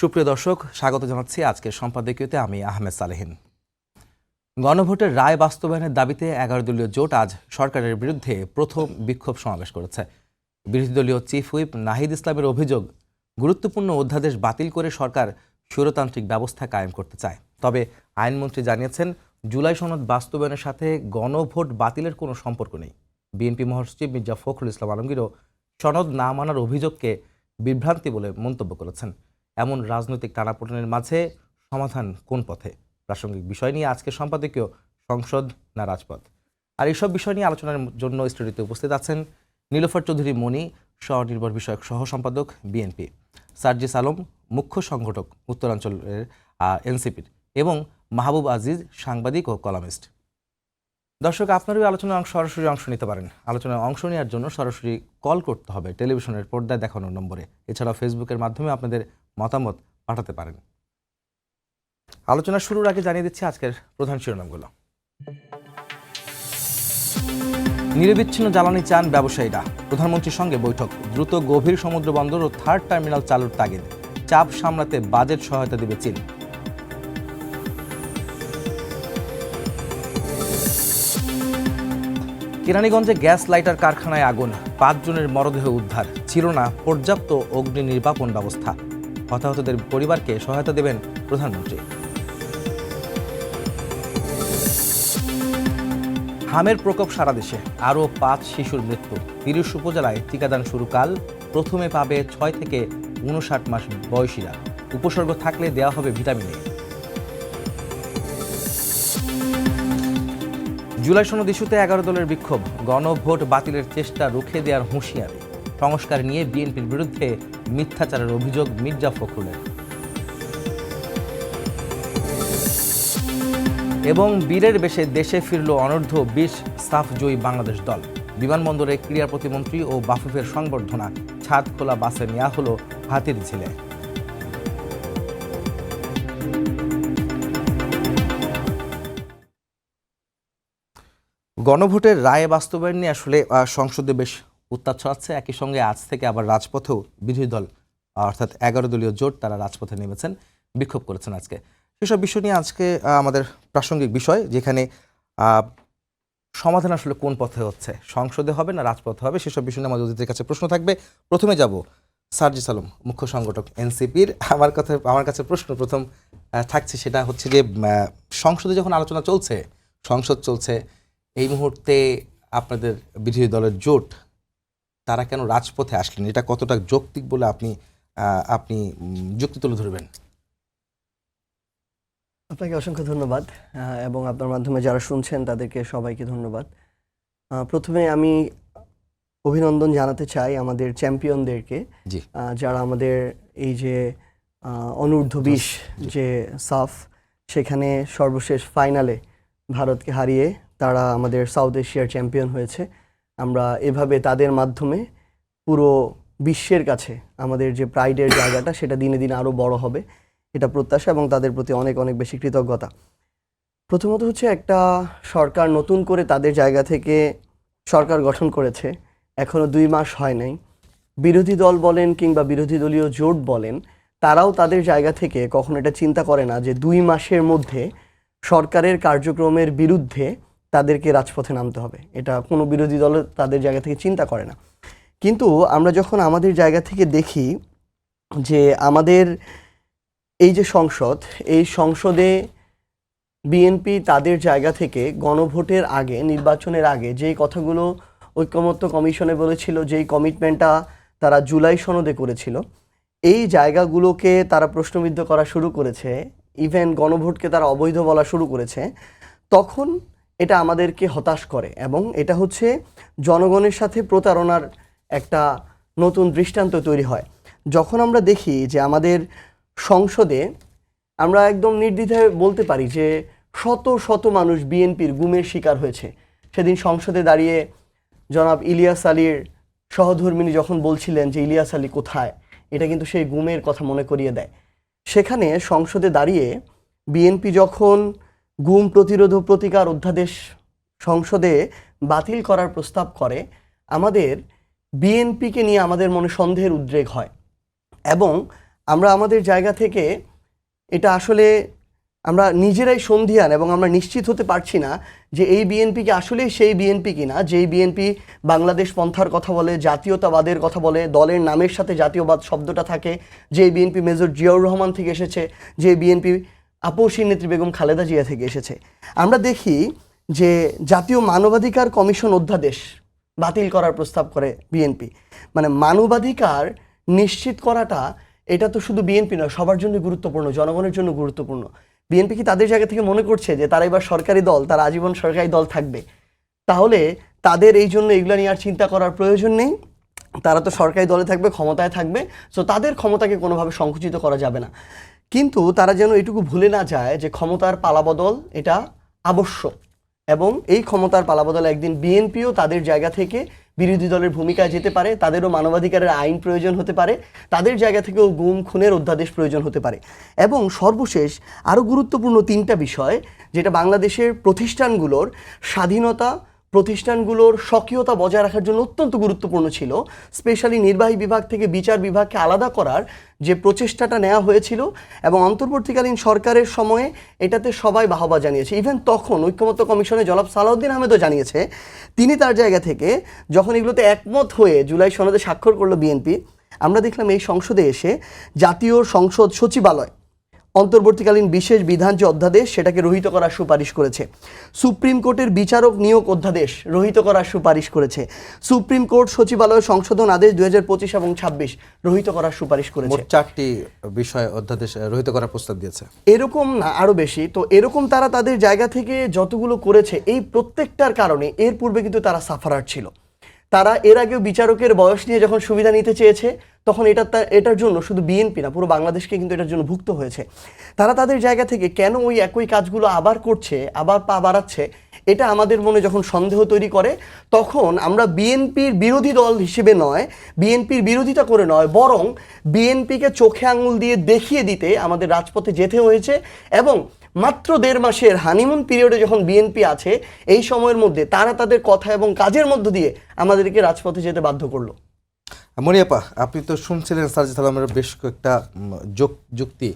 সুপ্রিয় দর্শক, স্বাগত জানাচ্ছি আজকের সম্পাদকীয়তে। আমি আহমেদ সালেহীন। গণভোটের রায় বাস্তবায়নের দাবিতে 11 দলীয় জোট আজ সরকারের বিরুদ্ধে প্রথম বিক্ষোভ সমাবেশ করেছে। বিরোধী দলীয় চিফ হুইপ নাহিদ ইসলামের অভিযোগ, গুরুত্বপূর্ণ অধ্যাদেশ বাতিল করে সরকার স্বৈরতান্ত্রিক ব্যবস্থা কায়েম করতে চায়। তবে আইনমন্ত্রী জানিয়েছেন, জুলাই সনদ বাস্তবায়নের সাথে গণভোট বাতিলের কোনো সম্পর্ক নেই। বিএনপি মহাসচিব মির্জা ফখরুল ইসলাম আলমগীরও সনদ না মানার অভিযোগকে বিভ্রান্তি বলে মন্তব্য করেছেন। এমন রাজনৈতিক টানাপোড়েনের মাঝে সমাধান কোন পথে? প্রাসঙ্গিক বিষয় নিয়ে আজকের সম্পাদকীয় সংসদ না রাজপথ। আর এইসব বিষয় নিয়ে আলোচনার জন্য স্টুডিওতে উপস্থিত আছেন নীলোফার চৌধুরী মনি, স্বনির্ভর বিষয়ক সহ সম্পাদক বিএনপি, সার্জিস আলম, মুখ্য সংগঠক উত্তরাঞ্চলের এনসিপির, এবং মাহবুব আজিজ, সাংবাদিক ও কলামিস্ট। দর্শক, আপনারও আলোচনায় সরাসরি অংশ নিতে পারেন। আলোচনায় অংশ নেওয়ার জন্য সরাসরি কল করতে হবে টেলিভিশনের পর্দায় দেখানোর নম্বরে। এছাড়াও ফেসবুকের মাধ্যমে আপনাদের মতামত পাঠাতে পারেন। আলোচনা শুরুর আগে জানিয়ে দিচ্ছি আজকের প্রধান শিরোনামগুলো। নিরবিচ্ছিন্ন জ্বালানি চান ব্যবসায়ীরা, প্রধানমন্ত্রীর সঙ্গে বৈঠক। দ্রুত গভীর সমুদ্র বন্দর ও থার্ড টার্মিনাল চালুর তাগিদ। চাপ সামলাতে বাজেট সহায়তা দেবে চীন। কেরানীগঞ্জে গ্যাস লাইটার কারখানায় আগুন, 5 জনের মরদেহ উদ্ধার। ছিল না পর্যাপ্ত অগ্নি নির্বাপন ব্যবস্থা। হতাহতদের পরিবারকে সহায়তা দেবেন প্রধানমন্ত্রী। হামের প্রকোপ সারা দেশে, আরও 5 শিশুর মৃত্যু। 30 উপজেলায় টিকাদান শুরু কাল। প্রথমে পাবে 6 থেকে 59 মাস বয়সীরা। উপসর্গ থাকলে দেওয়া হবে ভিটামিন এ। জুলাই সনদ ইস্যুতে 11 দলের বিক্ষোভ। গণভোট বাতিলের চেষ্টা রুখে দেওয়ার হুঁশিয়ারি। সংস্কার নিয়ে বিএনপির বিরুদ্ধে মিথ্যাচারের অভিযোগ মির্জা ফখরুলের। এবং বীরের বেশে দেশে ফিরল অনূর্ধ্ব 20 সাফ জয়ী বাংলাদেশ দল। বিমানবন্দরে ক্রীড়া প্রতিমন্ত্রী ও বাফুফের সংবর্ধনা। ছাদ খোলা বাসে নেওয়া হলো হাতির ঝিলে। গণভোটের রায় বাস্তবায়ন নিয়ে আসলে সংসদে বেশ উত্তাপ ছড়াচ্ছে। একই সঙ্গে আজ থেকে আবার রাজপথেও বিরোধী দল অর্থাৎ 11 দলীয় জোট তারা রাজপথে নেমেছেন, বিক্ষোভ করেছেন আজকে। সেসব বিষয় নিয়ে আজকে আমাদের প্রাসঙ্গিক বিষয়, যেখানে সমাধান আসলে কোন পথে হচ্ছে, সংসদে হবে না রাজপথে হবে, সেসব বিষয় নিয়ে আমাদের অতিথির কাছে প্রশ্ন থাকবে। প্রথমে যাব সার্জিস আলম, মুখ্য সংগঠক এনসিপির। আমার কাছে প্রশ্ন প্রথম থাকছে, সেটা হচ্ছে যে সংসদে যখন আলোচনা চলছে, সংসদ চলছে, এই মুহূর্তে আপনাদের বিরোধী দলের জোট তারা কেন রাজপথে আসলেন? এটা কতটা যৌক্তিক বলে আপনি যুক্তি তুলে ধরবেন? আপনাকে অসংখ্য ধন্যবাদ, এবং আপনার মাধ্যমে যারা শুনছেন তাদেরকে সবাইকে ধন্যবাদ। প্রথমে আমি অভিনন্দন জানাতে চাই আমাদের চ্যাম্পিয়নদেরকে, যারা আমাদের এই যে অনূর্ধ্ব 20 যে সাফ, সেখানে সর্বশেষ ফাইনালে ভারতকে হারিয়ে তারা আমাদের সাউথ এশিয়ার চ্যাম্পিয়ন হয়েছে। আমরা এভাবে তাদের মাধ্যমে পুরো বিশ্বের কাছে আমাদের যে প্রাইডের জায়গাটা সেটা দিনে দিনে আরও বড় হবে, এটা প্রত্যাশা, এবং তাদের প্রতি অনেক অনেক বেশি কৃতজ্ঞতা। প্রথমত হচ্ছে, একটা সরকার নতুন করে তাদের জায়গা থেকে সরকার গঠন করেছে, এখনও 2 মাস হয় নাই। বিরোধী দল বলেন কিংবা বিরোধী দলীয় জোট বলেন, তারাও তাদের জায়গা থেকে কখনো এটা চিন্তা করে না যে 2 মাসের মধ্যে সরকারের কার্যক্রমের বিরুদ্ধে তাদেরকে রাজপথে নামতে হবে। এটা কোনো বিরোধী দল তাদের জায়গা থেকে চিন্তা করে না। কিন্তু আমরা যখন আমাদের জায়গা থেকে দেখি যে আমাদের এই যে সংসদ, এই সংসদে বিএনপি তাদের জায়গা থেকে গণভোটের আগে, নির্বাচনের আগে যেই কথাগুলো ঐকমত্য কমিশনে বলেছিল, যেই কমিটমেন্টটা তারা জুলাই সনদে করেছিল, এই জায়গাগুলোকে তারা প্রশ্নবিদ্ধ করা শুরু করেছে, ইভেন গণভোটকে তারা অবৈধ বলা শুরু করেছে, তখন এটা আমাদেরকে হতাশ করে, এবং এটা হচ্ছে জনগণের সাথে প্রতারণার একটা নতুন দৃষ্টান্ত তৈরি হয়। যখন আমরা দেখি যে আমাদের সংসদে, আমরা একদম নির্দ্বিধায় বলতে পারি যে শত শত মানুষ বিএনপির গুমের শিকার হয়েছে। সেদিন সংসদে দাঁড়িয়ে জনাব ইলিয়াস আলীর সহধর্মিণী যখন বলছিলেন যে ইলিয়াস আলী কোথায়, এটা কিন্তু সেই গুমের কথা মনে করিয়ে দেয়। সেখানে সংসদে দাঁড়িয়ে বিএনপি যখন গুম প্রতিরোধ ও প্রতিকার অধ্যাদেশ সংসদে বাতিল করার প্রস্তাব করে, আমাদের বিএনপিকে নিয়ে আমাদের মনে সন্দেহের উদ্রেক হয়, এবং আমরা আমাদের জায়গা থেকে এটা আসলে আমরা নিজেরাই সন্ধিয়ান এবং আমরা নিশ্চিত হতে পারছি না যে এই বিএনপিকে আসলেই সেই বিএনপি কিনা যেই বিএনপি বাংলাদেশ পন্থার কথা বলে, জাতীয়তাবাদের কথা বলে, দলের নামের সাথে জাতীয়বাদ শব্দটা থাকে, যে বিএনপি মেজর জিয়াউর রহমান থেকে এসেছে, যে বিএনপি আপসী নেত্রী বেগম খালেদা জিয়া থেকে এসেছে। আমরা দেখি যে জাতীয় মানবাধিকার কমিশন অধ্যাদেশ বাতিল করার প্রস্তাব করে বিএনপি। মানে মানবাধিকার নিশ্চিত করাটা এটা তো শুধু বিএনপি নয়, সবার জন্য গুরুত্বপূর্ণ, জনগণের জন্য গুরুত্বপূর্ণ। বিএনপি কি তাদের জায়গা থেকে মনে করছে যে তারা এবার সরকারি দল, তারা আজীবন সরকারি দল থাকবে? তাহলে তাদের এই জন্য এগুলো নিয়ে আর চিন্তা করার প্রয়োজন নেই। তারা তো সরকারি দলে থাকবে, ক্ষমতায় থাকবে, সো তাদের ক্ষমতাকে কোনোভাবে সংকুচিত করা যাবে না। কিন্তু তারা যেন এটুকু ভুলে না যায় যে ক্ষমতার পালাবদল এটা আবশ্যক, এবং এই ক্ষমতার পালাবদলে একদিন বিএনপিও তাদের জায়গা থেকে বিরোধী দলের ভূমিকায় যেতে পারে, তাদেরও মানবাধিকারের আইন প্রয়োজন হতে পারে, তাদের জায়গা থেকেও গুম খুনের অধ্যাদেশ প্রয়োজন হতে পারে। এবং সর্বশেষ আরও গুরুত্বপূর্ণ তিনটা বিষয়, যেটা বাংলাদেশের প্রতিষ্ঠানগুলোর স্বাধীনতা, প্রতিষ্ঠানগুলোর স্বকীয়তা বজায় রাখার জন্য অত্যন্ত গুরুত্বপূর্ণ ছিল। স্পেশালি নির্বাহী বিভাগ থেকে বিচার বিভাগকে আলাদা করার যে প্রচেষ্টাটা নেওয়া হয়েছিল এবং অন্তর্বর্তীকালীন সরকারের সময়ে এটাতে সবাই বাহবা জানিয়েছে। ইভেন তখন ঐক্যমত্য কমিশনে জনাব সালাউদ্দিন আহমেদও জানিয়েছে, তিনি তার জায়গা থেকে যখন এগুলোতে একমত হয়ে জুলাই সনদে স্বাক্ষর করলো বিএনপি, আমরা দেখলাম এই সংসদে এসে জাতীয় সংসদ সচিবালয় অন্তর্বর্তীকালীন বিশেষ বিধান যে অধ্যাদেশ সেটাকে রহিত করার সুপারিশ করেছে। সুপ্রিম কোর্টের বিচারক নিয়োগ অধ্যাদেশ রহিত করার সুপারিশ করেছে। সুপ্রিম কোর্ট সচিবালয় সংশোধন আদেশ 2025 এবং 26 রহিত করার সুপারিশ করেছে। মোট 4টি বিষয় অধ্যাদেশ রহিত করার প্রস্তাব দিয়েছে। এরকম না, আরো বেশি। তো এরকম তারা তাদের জায়গা থেকে যতগুলো করেছে, এই প্রত্যেকটার কারণে এর পূর্বে কিন্তু তারা সাফারার ছিল। তারা এর আগেও বিচারকের বয়স নিয়ে যখন সুবিধা নিতে চেয়েছে, তখন এটার জন্য শুধু বিএনপি না, পুরো বাংলাদেশকে কিন্তু এটার জন্য ভুক্ত হয়েছে। তারা তাদের জায়গা থেকে কেন ওই একই কাজগুলো আবার করছে, আবার পা বাড়াচ্ছে, এটা আমাদের মনে যখন সন্দেহ তৈরি করে, তখন আমরা বিএনপির বিরোধী দল হিসেবে নয়, বিএনপির বিরোধিতা করে নয়, বরং বিএনপিকে চোখে আঙুল দিয়ে দেখিয়ে দিতে আমাদের রাজপথে যেতে হয়েছে। এবং মাত্র 1.5 মাসের হানিমুন পিরিয়ডে যখন বিএনপি আছে, এই সময়ের মধ্যে তারা তাদের কথা এবং কাজের মধ্য দিয়ে আমাদেরকে রাজপথে যেতে বাধ্য করলো। মনিয়াপা, আপনি তো শুনছিলেন সার্জিস আলমের বেশ কয়েকটা যুক্তি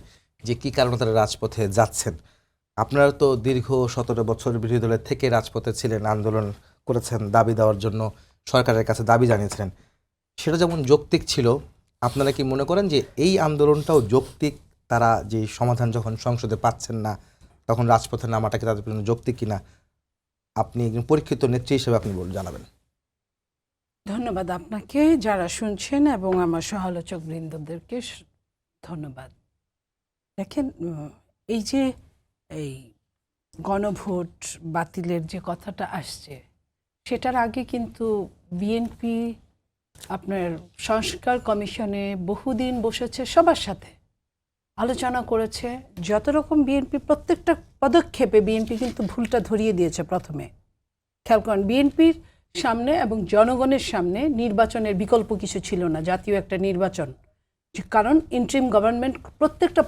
যে কি কারণে তারা রাজপথে যাচ্ছেন। আপনারা তো দীর্ঘ 17 বছর বিরোধী দলের থেকে রাজপথে ছিলেন, আন্দোলন করেছেন, দাবি দেওয়ার জন্য সরকারের কাছে দাবি জানিয়েছিলেন। সেটা যেমন যৌক্তিক ছিল, আপনারা কি মনে করেন যে এই আন্দোলনটাও যৌক্তিক? তারা যে সমাধান যখন সংসদে পাচ্ছেন না, তখন রাজপথে নামাটা কি তাদের জন্য যৌক্তিক কিনা? আপনি একজন পরীক্ষিত নেত্রী হিসেবে আপনি জানাবেন। ধন্যবাদ আপনাকে, যারা শুনছেন, এবং আমার সহালোচক বৃন্দদেরকে ধন্যবাদ। দেখেন, এই যে এই গণভোট বাতিলের যে কথাটা আসছে, সেটার আগে কিন্তু বিএনপি আপনার সংস্কার কমিশনে বহুদিন বসেছে, সবার সাথে আলোচনা করেছে। যত রকম বিএনপি প্রত্যেকটা পদক্ষেপে বিএনপি কিন্তু ভুলটা ধরিয়ে দিয়েছে। প্রথমে খেয়াল করেন, বিএনপির সামনে এবং জনগণের সামনে নির্বাচনের বিকল্প কিছু ছিল না, জাতীয় একটা নির্বাচন। কারণ ইন্টারিম গভর্নমেন্ট প্রত্যেকটা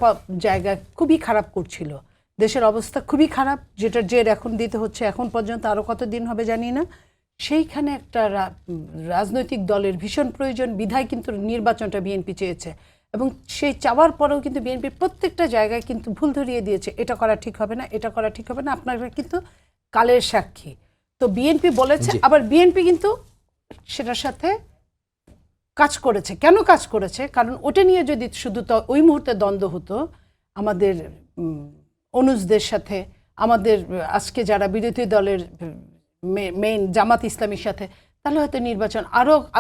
জায়গায় খুবই খারাপ করছিল, দেশের অবস্থা খুবই খারাপ, যেটার জের এখন দিতে হচ্ছে, এখন পর্যন্ত আরও কতদিন হবে জানি না। সেইখানে একটা রাজনৈতিক দলের ভীষণ প্রয়োজন, বিধায় কিন্তু নির্বাচনটা বিএনপি চেয়েছে, এবং সেই চাওয়ার পরেও কিন্তু বিএনপির প্রত্যেকটা জায়গায় কিন্তু ভুল ধরিয়ে দিয়েছে, এটা করা ঠিক হবে না, এটা করা ঠিক হবে না। আপনারা কিন্তু কালের সাক্ষী। তো বিএনপি বলেছে, আবার বিএনপি কিন্তু সেটার সাথে কাজ করেছে। কেন কাজ করেছে? কারণ ওটা নিয়ে যদি শুধু ওই মুহূর্তে দ্বন্দ্ব হতো আমাদের অনুজদের সাথে, আমাদের আজকে যারা বিরোধী দলের মেইন জামাত ইসলামীর সাথে, তাহলে হয়তো নির্বাচন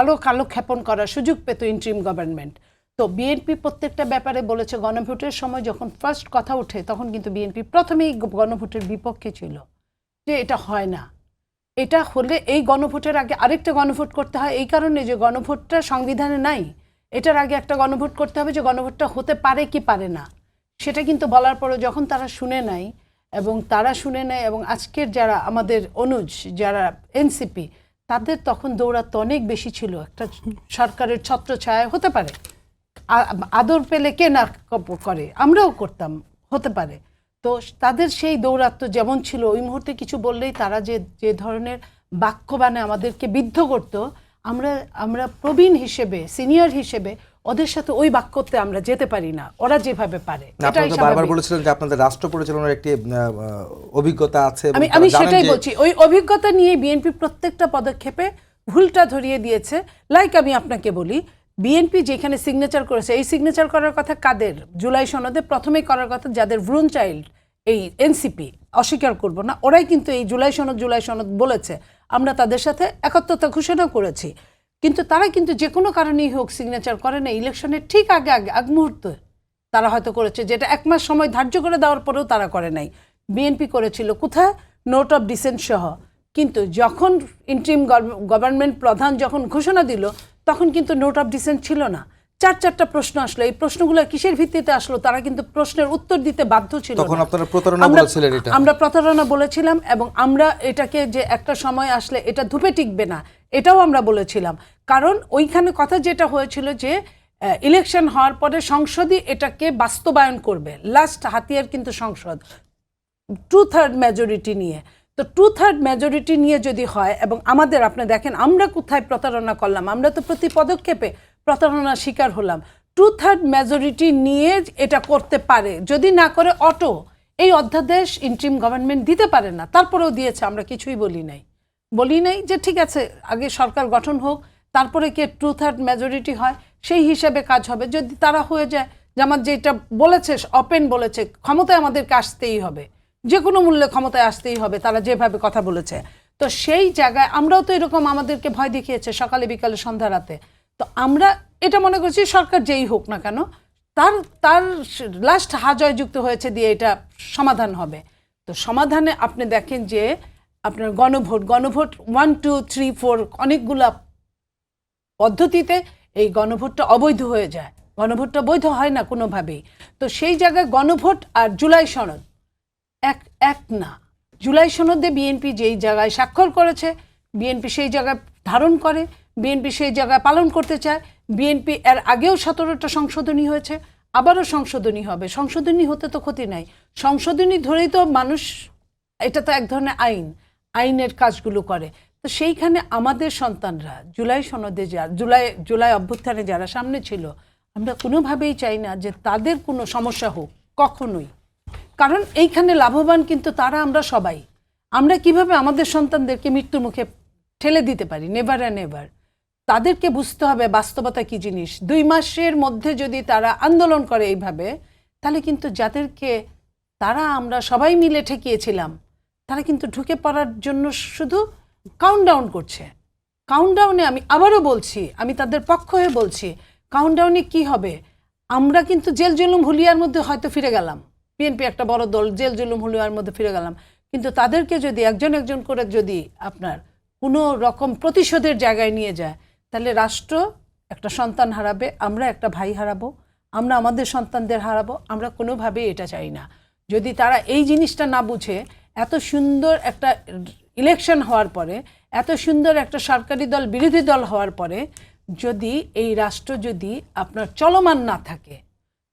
আরও কালক্ষেপণ করার সুযোগ পেত ইন্টারিম গভর্নমেন্ট। তো বিএনপি প্রত্যেকটা ব্যাপারে বলেছে। গণভোটের সময় যখন ফার্স্ট কথা ওঠে, তখন কিন্তু বিএনপি প্রথমেই গণভোটের বিপক্ষে ছিল, যে এটা হয় না, এটা হলে এই গণভোটের আগে আরেকটা গণভোট করতে হয়, এই কারণে যে গণভোটটা সংবিধানে নাই, এটার আগে একটা গণভোট করতে হবে, যে গণভোটটা হতে পারে কি পারে না। সেটা কিন্তু বলার পরে যখন তারা শুনে নেয়, এবং আজকের যারা আমাদের অনুজ, যারা এনসিপি, তাদের তখন দৌড়াতে অনেক বেশি ছিল। একটা সরকারের ছত্রছায়া হতে পারে, আদর পেলে কে না করে, আমরাও করতাম, হতে পারে। তো তাদের সেই দৌরাত্ম্য যেমন ছিল, ওই মুহূর্তে কিছু বললেই তারা যে ধরনের বাক্যবাণে আমাদেরকে বিদ্ধ করত, আমরা প্রবীণ হিসেবে, সিনিয়র হিসেবে ওদের সাথে ওই বাক্যতে আমরা যেতে পারি না, ওরা যেভাবে পারে। আপনারা তো বারবার বলেছিলেন যে আপনাদের রাষ্ট্র পরিচালনার একটি অভিজ্ঞতা আছে, আমি সেটাই বলছি, ওই অভিজ্ঞতা নিয়ে বিএনপি প্রত্যেকটা পদক্ষেপে ভুলটা ধরিয়ে দিয়েছে। লাইক আমি আপনাকে বলি, বিএনপি যেখানে সিগনেচার করেছে, এই সিগনেচার করার কথা কাদের? জুলাই সনদে প্রথমেই করার কথা যাদের ভ্রুণ চাইল্ড, এই এনসিপি, অস্বীকার করব না, ওরাই কিন্তু এই জুলাই সনদ বলেছে। আমরা তাদের সাথে একাত্মতা ঘোষণা করেছি, কিন্তু তারা কিন্তু যে কোনো কারণেই হোক সিগনেচার করে না। ইলেকশনের ঠিক আগ মুহূর্তে তারা হয়তো করেছে, যেটা 1 মাস সময় ধার্য করে দেওয়ার পরেও তারা করে নাই। বিএনপি করেছিল কোথায়? নোট অফ ডিসেন্ট সহ। কিন্তু যখন ইন্টারিম গভর্নমেন্ট প্রধান যখন ঘোষণা দিল, তখন কিন্তু নোট অফ ডিসেন্ট ছিল না। 4-4টা প্রশ্ন আসলো। এই প্রশ্নগুলো কিসের ভিত্তিতে আসলো? তারা কিন্তু প্রশ্নের উত্তর দিতে বাধ্য ছিল। তখন আপনারা প্রতারণা বলেছিলেন, এটা আমরা প্রতারণা বলেছিলাম, এবং আমরা এটাকে যে একটা সময় আসলে এটা ধুপে টিকবে না, এটাও আমরা বলেছিলাম। কারণ ওইখানে কথা যেটা হয়েছিল যে ইলেকশন হওয়ার পরে সংসদই এটাকে বাস্তবায়ন করবে। লাস্ট হাতিয়ার কিন্তু সংসদ 2/3 মেজরিটি নিয়ে। তো 2/3 মেজরিটি নিয়ে যদি হয়, এবং আমাদের আপনি দেখেন আমরা কোথায় প্রতারণা করলাম, আমরা তো প্রতি পদক্ষেপে প্রতারণার শিকার হলাম। 2/3 মেজরিটি নিয়ে এটা করতে পারে, যদি না করে অটো এই অধ্যাদেশ ইন্টারিম গভর্নমেন্ট দিতে পারে না, তারপরেও দিয়েছে, আমরা কিছুই বলি নাই যে ঠিক আছে আগে সরকার গঠন হোক, তারপরে কে 2/3 মেজরিটি হয় সেই হিসাবে কাজ হবে। যদি তারা হয়ে যায়, জামাত যেটা বলেছে, ওপেন বলেছে, ক্ষমতায় আমাদেরকে আসতেই হবে, যে কোনো মূল্যে ক্ষমতায় আসতেই হবে, তারা যেভাবে কথা বলেছে, তো সেই জায়গায় আমরাও তো এরকম আমাদেরকে ভয় দেখিয়েছে সকালে বিকালে সন্ধ্যা রাতে। তো আমরা এটা মনে করছি সরকার যেই হোক না কেন, তার লাস্ট হাজয় যুক্ত হয়েছে দিয়ে এটা সমাধান হবে। তো সমাধানে আপনি দেখেন যে আপনার গণভোট 1, 2, 3, 4 অনেকগুলা পদ্ধতিতে এই গণভোটটা অবৈধ হয়ে যায়, গণভোটটা বৈধ হয় না কোনোভাবেই। তো সেই জায়গায় গণভোট আর জুলাই সনদ এক না। জুলাই সনদে বিএনপি যেই জায়গায় স্বাক্ষর করেছে, বিএনপি সেই জায়গায় ধারণ করে, বিএনপি সেই জায়গায় পালন করতে চায়। বিএনপি এর আগেও 17টা সংশোধনী হয়েছে, আবারও সংশোধনী হবে। সংশোধনী হতে তো ক্ষতি নাই, সংশোধনী ধরেই তো মানুষ, এটা তো এক ধরনের আইনের কাজগুলো করে। তো সেইখানে আমাদের সন্তানরা জুলাই সনদে জুলাই অভ্যুত্থানে যারা সামনে ছিল, আমরা কোনোভাবেই চাই না যে তাদের কোনো সমস্যা হোক, কখনোই। কারণ এইখানে লাভবান কিন্তু তারা, আমরা সবাই। আমরা কিভাবে আমাদের সন্তানদেরকে মৃত্যুর মুখে ঠেলে দিতে পারি? Never and never. তাদেরকে বুঝতে হবে বাস্তবতা কি জিনিস। 2 মাসের মধ্যে যদি তারা আন্দোলন করে এইভাবে, তাহলে কিন্তু যাদেরকে তারা আমরা সবাই মিলে ঠেকিয়েছিলাম, তারা কিন্তু ঢুকে পড়ার জন্য শুধু কাউন্টডাউন করছে। কাউন্টডাউনে আমি আবারও বলছি, আমি তাদের পক্ষ হয়ে বলছি, কাউন্টডাউনে কি হবে? আমরা কিন্তু জেল জুলুম হুলিয়ার মধ্যে হয়তো ফিরে গেলাম, বিএনপি একটা বড় দল, জেল জুলুম হুলিয়ার মধ্যে ফিরে গেলাম, কিন্তু তাদেরকে যদি একজন করে যদি আপনার কোনো রকম প্রতিশোধের জায়গায় নিয়ে যায়, তাহলে রাষ্ট্র একটা সন্তান হারাবে, আমরা একটা ভাই হারাবো, আমরা আমাদের সন্তানদের হারাবো। আমরা কোনোভাবেই এটা চাই না। যদি তারা এই জিনিসটা না বুঝে, এত সুন্দর একটা ইলেকশন হওয়ার পরে, এত সুন্দর একটা সরকারি দল বিরোধী দল হওয়ার পরে, যদি এই রাষ্ট্র যদি আপনার চলমান না থাকে,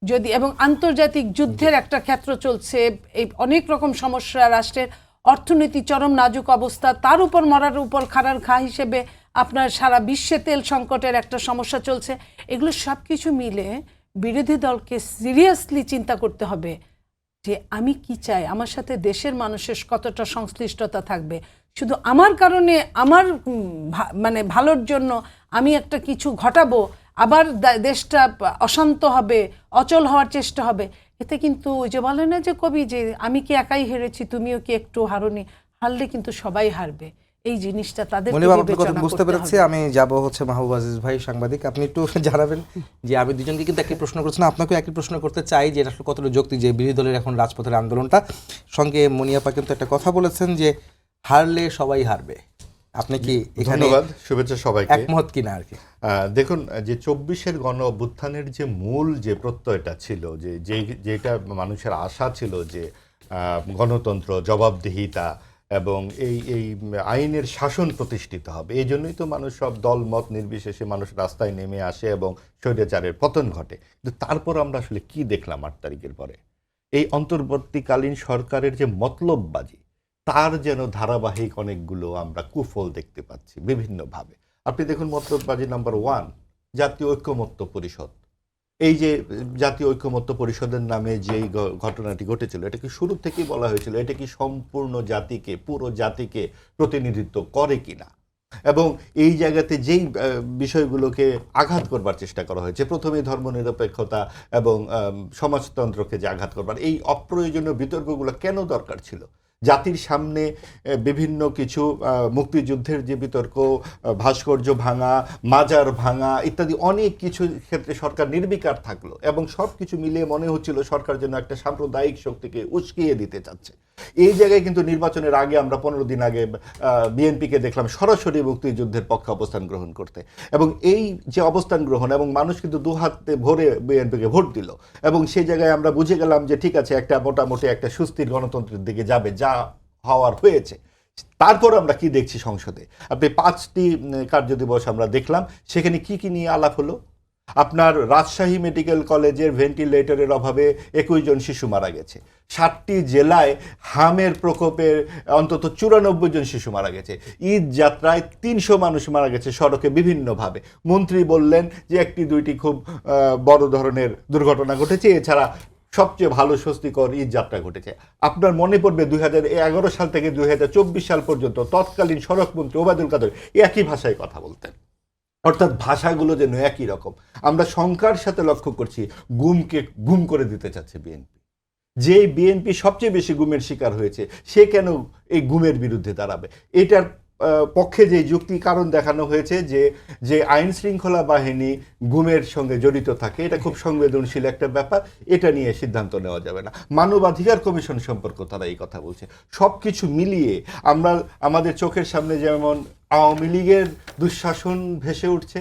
যদি এবং আন্তর্জাতিক যুদ্ধের একটা ক্ষেত্র চলছে, এই অনেক রকম সমস্যা, রাষ্ট্রের অর্থনীতি চরম নাজুক অবস্থা, তার উপর মরার উপর খাড়ার ঘা হিসেবে আপনার সারা বিশ্বে তেল সংকটের একটা সমস্যা চলছে, এগুলো সব কিছু মিলে বিরোধী দলকে সিরিয়াসলি চিন্তা করতে হবে যে আমি কি চাই, আমার সাথে দেশের মানুষের কতটা সংশ্লিষ্টতা থাকবে। শুধু আমার কারণে, আমার মানে ভালোর জন্য আমি একটা কিছু ঘটাবো, আবার দেশটা অশান্ত হবে, অচল হওয়ার চেষ্টা হবে, এতে কিন্তু ওই যে বলে না যে কবি, যে আমি কি একাই হেরেছি, তুমিও কি একটু হারোনি, হারলে কিন্তু সবাই হারবে। এই জিনিসটা তাদের বুঝতে পেরেছি। আমি যাব হচ্ছে মাহবুব আজিজ ভাই, সাংবাদিক, আপনি একটু জানাবেন যে আমি দুজনকে কিন্তু একই প্রশ্ন করছি না, আপনাকেও একই প্রশ্ন করতে চাই যে এটা আসলে কতটা যৌক্তিক যে বিরোধী দলের এখন রাজপথের আন্দোলনটা। সঙ্গে মনিয়াপা কিন্তু একটা কথা বলেছেন যে হারলে সবাই হারবে। আপনি কি এখানে শুভেচ্ছা সবাইকে, একমত কিনা আর কি? দেখুন, যে 24-এর গণ অভ্যুত্থানের যে মূল যে প্রত্যয়টা ছিল, যেটা মানুষের আশা ছিল যে গণতন্ত্র, জবাবদিহিতা এবং এই আইনের শাসন প্রতিষ্ঠিত হবে, এই জন্যই তো মানুষ সব দল মত নির্বিশেষে মানুষ রাস্তায় নেমে আসে এবং স্বৈরাচারের পতন ঘটে। কিন্তু তারপর আমরা আসলে কি দেখলাম 8 তারিখের পরে? এই অন্তর্বর্তীকালীন সরকারের যে মতলববাজি, তার যেন ধারাবাহিক অনেকগুলো আমরা কুফল দেখতে পাচ্ছি বিভিন্নভাবে। আপনি দেখুন, মতলববাজি নাম্বার 1, জাতীয় ঐক্যমত্য পরিষদ, এই যে জাতীয় ঐক্যমত্য পরিষদের নামে যেই ঘটনাটি ঘটেছিল, এটা কি শুরু থেকেই বলা হয়েছিল এটা কি সম্পূর্ণ জাতিকে, পুরো জাতিকে প্রতিনিধিত্ব করে কিনা? এবং এই জায়গাতে যেই বিষয়গুলোকে আঘাত করবার চেষ্টা করা হয়েছে, প্রথমে ধর্মনিরপেক্ষতা এবং সমাজতন্ত্রকে যে আঘাত করবার, এই অপ্রয়োজনীয় বিতর্কগুলো কেন দরকার ছিল? জাতির সামনে বিভিন্ন কিছু মুক্তিযুদ্ধের যে বিতর্ক, ভাস্কর্য ভাঙা, মাজার ভাঙা ইত্যাদি অনেক কিছু ক্ষেত্রে সরকার নির্বিকার থাকলো এবং সব কিছু মিলিয়ে মনে হচ্ছিল সরকার যেন একটা সাম্প্রদায়িক শক্তিকে উস্কিয়ে দিতে চাচ্ছে। এই জায়গায় কিন্তু নির্বাচনের আগে আমরা 15 দিন আগে বিএনপিকে দেখলাম সরাসরি মুক্তিযুদ্ধের পক্ষে অবস্থান গ্রহণ করতে, এবং এই যে অবস্থান গ্রহণ, এবং মানুষ কিন্তু দুহাতে ভরে বিএনপিকে ভোট দিল, এবং সেই জায়গায় আমরা বুঝে গেলাম যে ঠিক আছে, একটা মোটামুটি একটা সুস্থির গণতন্ত্রের দিকে যাবে, যা হওয়ার হয়েছে। তারপর আমরা কি দেখছি সংসদে, আপনি 5টি কার্যদিবস আমরা দেখলাম, সেখানে কি কি নিয়ে আলাপ হলো? আপনার রাজশাহী মেডিকেল কলেজের ভেন্টিলেটরের অভাবে 21 জন শিশু মারা গেছে। 7টি জেলায় হামের প্রকোপে অন্তত 94 জন শিশু মারা গেছে। ঈদ যাত্রায় 300 মানুষ মারা গেছে সড়কে বিভিন্নভাবে। মন্ত্রী বললেন যে 1-2টি খুব বড় ধরনের দুর্ঘটনা ঘটেছে, এছাড়া সবচেয়ে ভালো স্বস্তিকর ঈদ যাত্রা ঘটেছে। আপনার মনে পড়বে 2011 সাল থেকে 2024 সাল পর্যন্ত তৎকালীন সড়কমন্ত্রী ওবায়দুল কাদের একই ভাষায় কথা বলতেন, অর্থাৎ ভাষাগুলো যেন একই রকম। আমরা শঙ্কার সাথে লক্ষ্য করছি গুমকে গুম করে দিতে চাচ্ছে বিএনপি। যে বিএনপি সবচেয়ে বেশি গুমের শিকার হয়েছে, সে কেন এই গুমের বিরুদ্ধে দাঁড়াবে? এটার পক্ষে যে যুক্তি কারণ দেখানো হয়েছে যে আইন শৃঙ্খলা বাহিনী গুমের সঙ্গে জড়িত থাকে, এটা খুব সংবেদনশীল একটা ব্যাপার, এটা নিয়ে সিদ্ধান্ত নেওয়া যাবে না। মানবাধিকার কমিশন সম্পর্কে তারা এই কথা বলছে। সব কিছু মিলিয়ে আমরা আমাদের চোখের সামনে যেমন আওয়ামী লীগের দুঃশাসন ভেসে উঠছে,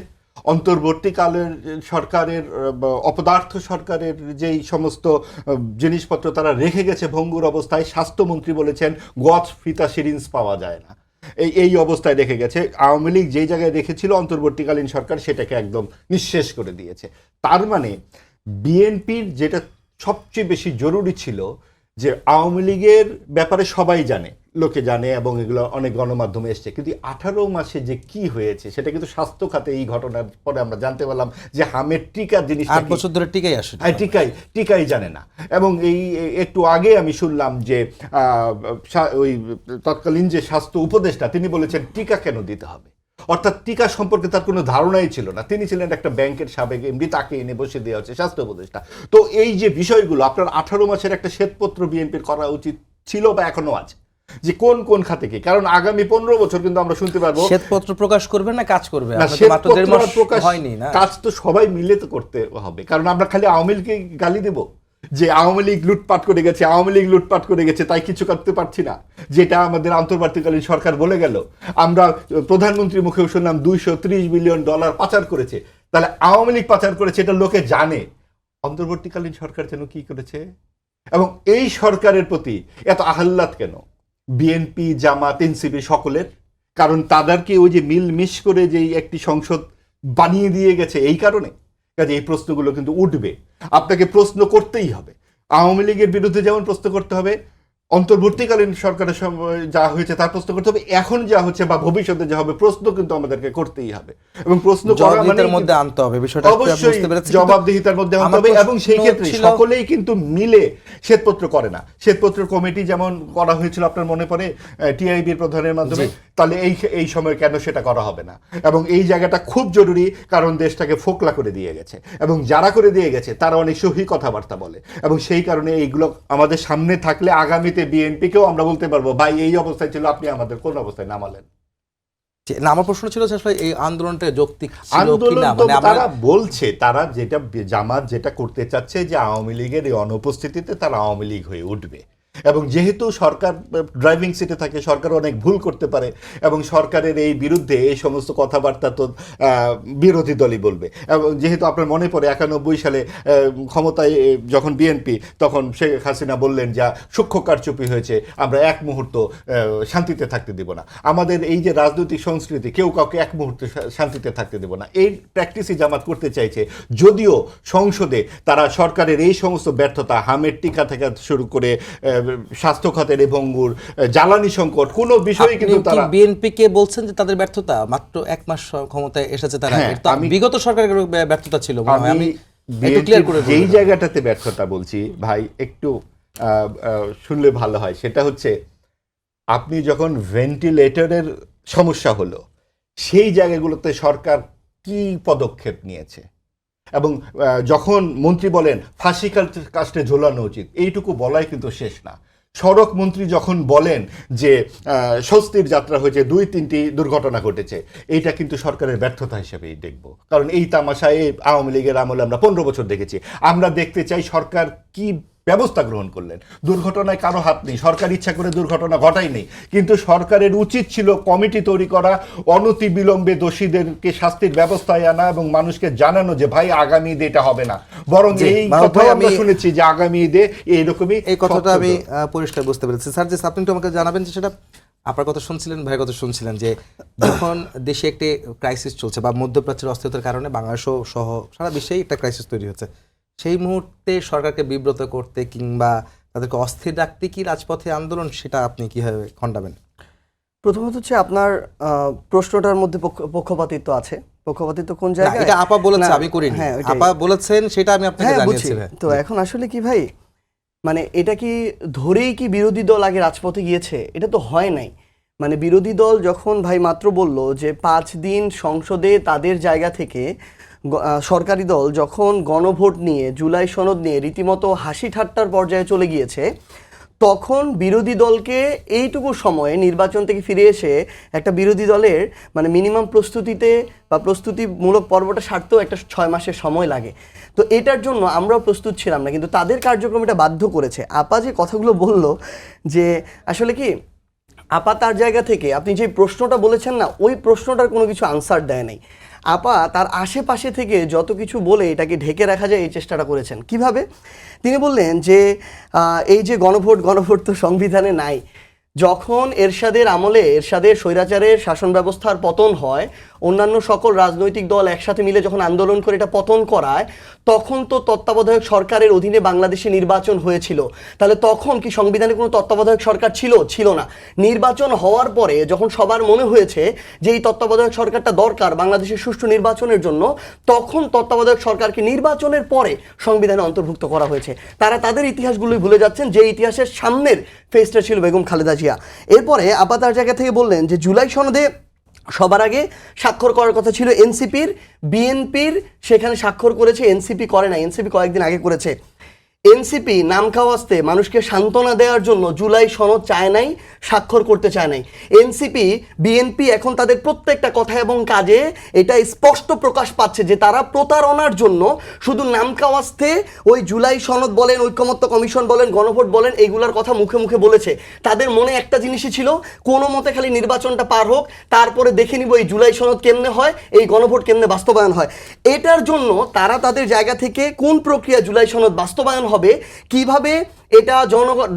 অন্তর্বর্তীকালের সরকারের অপদার্থ সরকারের যেই সমস্ত জিনিসপত্র তারা রেখে গেছে ভঙ্গুর অবস্থায়, স্বাস্থ্যমন্ত্রী বলেছেন গোয়াত ফিতা সিরিঞ্জ পাওয়া যায় না, এই অবস্থায় রেখে গেছে। আওয়ামী লীগ যেই জায়গায় রেখেছিল অন্তর্বর্তীকালীন সরকার সেটাকে একদম নিঃশেষ করে দিয়েছে। তার মানে বিএনপির যেটা সবচেয়ে বেশি জরুরি ছিল, যে আওয়ামী লীগের ব্যাপারে সবাই জানে, লোকে জানে, এবং এগুলো অনেক গণমাধ্যমে এসছে, কিন্তু 18 মাসে যে কি হয়েছে সেটা কিন্তু স্বাস্থ্য খাতে এই ঘটনার পরে আমরা জানতে পারলাম যে হামের টিকা জিনিসটা 8 বছর ধরে টিকাই আসে, টিকাই জানে না। এবং এই একটু আগে আমি শুনলাম যে ওই তৎকালীন যে স্বাস্থ্য উপদেষ্টা তিনি বলেছেন টিকা কেন দিতে হবে, অর্থাৎ টিকা সম্পর্কে তার কোনো ধারণাই ছিল না। তিনি ছিলেন একটা ব্যাংকের সাবেক এমডি, তাকে এনে বসে দেওয়া হচ্ছে স্বাস্থ্য উপদেষ্টা। তো এই যে বিষয়গুলো, আপনার 18 মাসের একটা শ্বেতপত্র বিএনপির করা উচিত ছিল বা এখনো আছে, যে কোন কোন খাতে কি, কারণ আগামী 15 বছর কিন্তু আমরা শুনতে পারবো শ্বেতপত্র প্রকাশ করবে না কাজ করবে, কাজ তো সবাই মিলে তো করতে হবে। কারণ আমরা খালি আওয়ামী লীগকে গালি দেব যে আওয়ামী লীগ লুটপাট করে গেছে, আওয়ামী লীগ লুটপাট করে গেছে, তাই কিছু করতে পারছি না, যেটা আমাদের অন্তর্বর্তীকালীন সরকার বলে গেল। আমরা প্রধানমন্ত্রীর মুখেও শুনলাম $230 বিলিয়ন পাচার করেছে। তাহলে আওয়ামী লীগ পাচার করেছে, এটা লোকে জানে। অন্তর্বর্তীকালীন সরকার যেন কি করেছে, এবং এই সরকারের প্রতি এত আহ্লাদ কেন বিএনপি, জামাত, এনসিপি সকলের? কারণ তাদেরকে ওই যে মিলমিশ করে যেই একটি সংসদ বানিয়ে দিয়ে গেছে, এই কারণে। কাজে এই প্রশ্নগুলো কিন্তু উঠবে, আপনাকে প্রশ্ন করতেই হবে। আওয়ামী লীগের বিরুদ্ধে যেমন প্রশ্ন করতে হবে, অন্তর্বর্তীকালীন সরকারের সময় যা হয়েছে তার প্রশ্ন করতে হবে, এখন যা হচ্ছে বা ভবিষ্যতে যা হবে প্রশ্ন কিন্তু আমাদেরকে করতেই হবে। এবং প্রশ্ন করা মানে মধ্যে আনতে হবে বিষয়টা, অবশ্যই জবাবদিহিতার মধ্যে আনতে হবে। এবং সেই ক্ষেত্রে সকলেই কিন্তু মিলে শ্বেতপত্র করে না। শ্বেতপত্র কমিটি যেমন করা হয়েছিল আপনার মনে পড়ে টিআইবির প্রধানের মাধ্যমে, তাহলে এই সময় কেন সেটা করা হবে না? এবং এই জায়গাটা খুব জরুরি, কারণ দেশটাকে ফোকলা করে দিয়ে গেছে, এবং যারা করে দিয়ে গেছে তারা অনেক সহি কথাবার্তা বলে, এবং সেই কারণে এইগুলো আমাদের সামনে থাকলে আগামী বিএনপিকেও আমরা বলতে পারবো, ভাই এই অবস্থায় ছিল, আপনি আমাদের কোন অবস্থায় নামালেন। আমার প্রশ্ন ছিল আসলে এই আন্দোলনটা যৌক্তিক ছিল কিনা, মানে তারা বলছে, তারা যেটা জামাত যেটা করতে চাচ্ছে যে আওয়ামী লীগের এই অনুপস্থিতিতে তারা আওয়ামী লীগ হয়ে উঠবে, এবং যেহেতু সরকার ড্রাইভিং সিটে থাকে, সরকার অনেক ভুল করতে পারে, এবং সরকারের এই বিরুদ্ধে এই সমস্ত কথাবার্তা তো বিরোধী দলই বলবে। এবং যেহেতু আপনার মনে পড়ে 91 সালে ক্ষমতায় যখন বিএনপি, তখন শেখ হাসিনা বললেন যা সূক্ষ্ম কারচুপি হয়েছে, আমরা এক মুহূর্ত শান্তিতে থাকতে দেব না। আমাদের এই যে রাজনৈতিক সংস্কৃতি, কেউ কাউকে এক মুহূর্তে শান্তিতে থাকতে দেব না, এই প্র্যাকটিসই জামাত করতে চাইছে। যদিও সংসদে তারা সরকারের এই সমস্ত ব্যর্থতা, হামের টিকা থেকে শুরু করে স্বাস্থ্য খাতের এই ভঙ্গুর, জ্বালানি সংকট, কোনো বিষয়ই কিন্তু তারা বিএনপি কে বলছেন যে তাদের ব্যর্থতা, মাত্র 1 মাস ক্ষমতায় এসেছে তারা, হ্যাঁ, এর তো বিগত সরকারের ব্যর্থতা ছিল মনে হয়। আমি একটু বিএনপির ক্লিয়ার করে যেই জায়গাটাতে ব্যর্থতা বলছি ভাই, একটু শুনলে ভালো হয়। সেটা হচ্ছে আপনি যখন ভেন্টিলেটরের সমস্যা হলো, সেই জায়গাগুলোতে সরকার কি পদক্ষেপ নিয়েছে, এবং যখন মন্ত্রী বলেন ফাঁসি কাস্টে ঝোলানো উচিত, এইটুকু বলাই কিন্তু শেষ না। সড়ক মন্ত্রী যখন বলেন যে স্বস্তির যাত্রা হয়েছে, 2-3টি দুর্ঘটনা ঘটেছে, এইটা কিন্তু সরকারের ব্যর্থতা হিসেবেই দেখব। কারণ এই তামাশায় আওয়ামী লীগের আমলে আমরা 15 বছর দেখেছি। আমরা দেখতে চাই সরকার কি ব্যবস্থা গ্রহণ করলেন। দুর্ঘটনায় কারো হাত নেই, সরকার ইচ্ছা করে দুর্ঘটনা ঘটায়নি, কিন্তু সরকারের উচিত ছিল কমিটি তৈরি করা, অনতি বিলম্বে দোষীদেরকে শাস্তির ব্যবস্থায় আনা এবং মানুষকে জানানো যে ভাই আগামী ঈদে এটা হবে না। বরং এই কথাই আমরা শুনেছি যে আগামী ঈদে এইরকমই। এই কথাটা আমি পরিষ্কার বুঝতে পেরেছি। স্যার, যে আপনি একটু আমাকে জানাবেন যে সেটা আপনার কথা শুনছিলেন, ভাইয়ের কথা শুনছিলেন, যে যখন দেশে একটি ক্রাইসিস চলছে বা মধ্যপ্রাচ্যের অস্থিরতার কারণে বাংলাদেশও সহ সারা বিশ্বেই একটা ক্রাইসিস তৈরি হচ্ছে, সেই মুহূর্তে সরকারকে বিব্রত করতে কিংবা তাদেরকে অস্থির রাখতে কি রাজপথে আন্দোলন, সেটা আপনি কিভাবে খণ্ডাবেন? প্রথমত হচ্ছে আপনার প্রশ্নটার মধ্যে পক্ষপাতিত্ব আছে। পক্ষপাতিত্ব কোন জায়গায়? এটা আপা বলেছে, আমি করিনি। হ্যাঁ, আপা বলেছেন, সেটা আমি আপনাকে জানিয়েছি। তো এখন আসলে কি ভাই, মানে এটা কি ধরেই কি বিরোধী দল আগে রাজপথে গিয়েছে? এটা তো হয় নাই। মানে বিরোধী দল যখন ভাই মাত্র বলল যে 5 দিন সংসদে তাদের জায়গা থেকে সরকারি দল যখন গণভোট নিয়ে, জুলাই সনদ নিয়ে রীতিমতো হাসি ঠাট্টার পর্যায়ে চলে গিয়েছে, তখন বিরোধী দলকে এইটুকু সময়ে নির্বাচন থেকে ফিরে এসে একটা বিরোধী দলের মানে মিনিমাম প্রস্তুতিতে বা প্রস্তুতিমূলক পর্বটা সারতেও একটা 6 মাসের সময় লাগে। তো এটার জন্য আমরাও প্রস্তুত ছিলাম না, কিন্তু তাদের কার্যক্রম এটা বাধ্য করেছে। আপা যে কথাগুলো বলল, যে আসলে কি আপা তার জায়গা থেকে আপনি যে প্রশ্নটা বলেছেন না, ওই প্রশ্নটার কোনো কিছু আনসার দেয় নাই। আপা তার আশেপাশে থেকে যত কিছু বলে এটাকে ঢেকে রাখা যায় এই চেষ্টাটা করেছেন। কিভাবে? তিনি বললেন যে এই যে গণভোট তো সংবিধানে নাই। যখন এরশাদের আমলে, এরশাদের স্বৈরাচারের শাসন ব্যবস্থার পতন হয়, অন্যান্য সকল রাজনৈতিক দল একসাথে মিলে যখন আন্দোলন করে এটা পতন করায়, তখন তো তত্ত্বাবধায়ক সরকারের অধীনে বাংলাদেশে নির্বাচন হয়েছিল। তাহলে তখন কি সংবিধানে কোনো তত্ত্বাবধায়ক সরকার ছিল? ছিল না। নির্বাচন হওয়ার পরে যখন সবার মনে হয়েছে যে এই তত্ত্বাবধায়ক সরকারটা দরকার বাংলাদেশের সুষ্ঠু নির্বাচনের জন্য, তখন তত্ত্বাবধায়ক সরকারকে নির্বাচনের পরে সংবিধানে অন্তর্ভুক্ত করা হয়েছে। তারা তাদের ইতিহাসগুলোই ভুলে যাচ্ছেন, যে ইতিহাসের সামনের ফেজটা ছিল বেগম খালেদা জিয়া। এরপরে আপা তার জায়গা থেকে বললেন যে জুলাই সনদে সবার আগে স্বাক্ষর করার কথা ছিল এনসিপির, বিএনপির সেখানে স্বাক্ষর করেছে, এনসিপি করে না। এনসিপি কয়েকদিন আগে করেছে। এনসিপি নাম খাওয়াস্তে মানুষকে সান্ত্বনা দেওয়ার জন্য জুলাই সনদ চায় নাই, স্বাক্ষর করতে চায় নাই। এনসিপি, বিএনপি এখন তাদের প্রত্যেকটা কথা এবং কাজে এটা স্পষ্ট প্রকাশ পাচ্ছে যে তারা প্রতারণার জন্য শুধু নাম খাওয়াস্তে ওই জুলাই সনদ বলেন, ঐকমত্য কমিশন বলেন, গণভোট বলেন, এইগুলোর কথা মুখে মুখে বলেছে। তাদের মনে একটা জিনিসই ছিল, কোনো মতে খালি নির্বাচনটা পার হোক, তারপরে দেখে নিব এই জুলাই সনদ কেমনে হয়, এই গণভোট কেমনে বাস্তবায়ন হয়। এটার জন্য তারা তাদের জায়গা থেকে কোন প্রক্রিয়া জুলাই সনদ বাস্তবায়ন হবে, কিভাবে এটা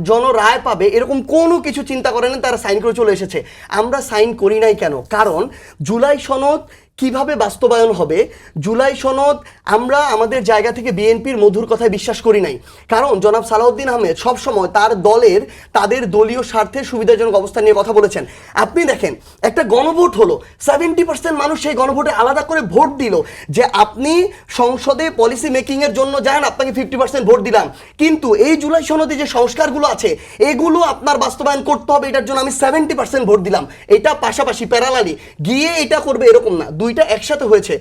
জনরায় পাবে, এরকম কোনো কিছু চিন্তা করে না, তারা সাইন করে চলে এসেছে। আমরা সাইন করি নাই কেন? কারণ জুলাই সনদ কিভাবে বাস্তবায়ন হবে, জুলাই সনদ আমরা আমাদের জায়গা থেকে বিএনপির মধুর কথায় বিশ্বাস করি নাই। কারণ জনাব সালাউদ্দিন আহমেদ সবসময় তার দলের, তাদের দলীয় স্বার্থে সুবিধাজনক অবস্থা নিয়ে কথা বলেছেন। আপনি দেখেন, একটা গণভোট হলো, 70% মানুষ সেই গণভোটে আলাদা করে ভোট দিল যে আপনি সংসদে পলিসি মেকিংয়ের জন্য যান, আপনাকে 50% ভোট দিলাম, কিন্তু এই জুলাই সনদে যে সংস্কারগুলো আছে এগুলো আপনার বাস্তবায়ন করতে হবে, এটার জন্য আমি 70% ভোট দিলাম। এটা পাশাপাশি প্যারালালি গিয়ে এটা করবে এরকম না, দুইটা একসাথে হয়েছে।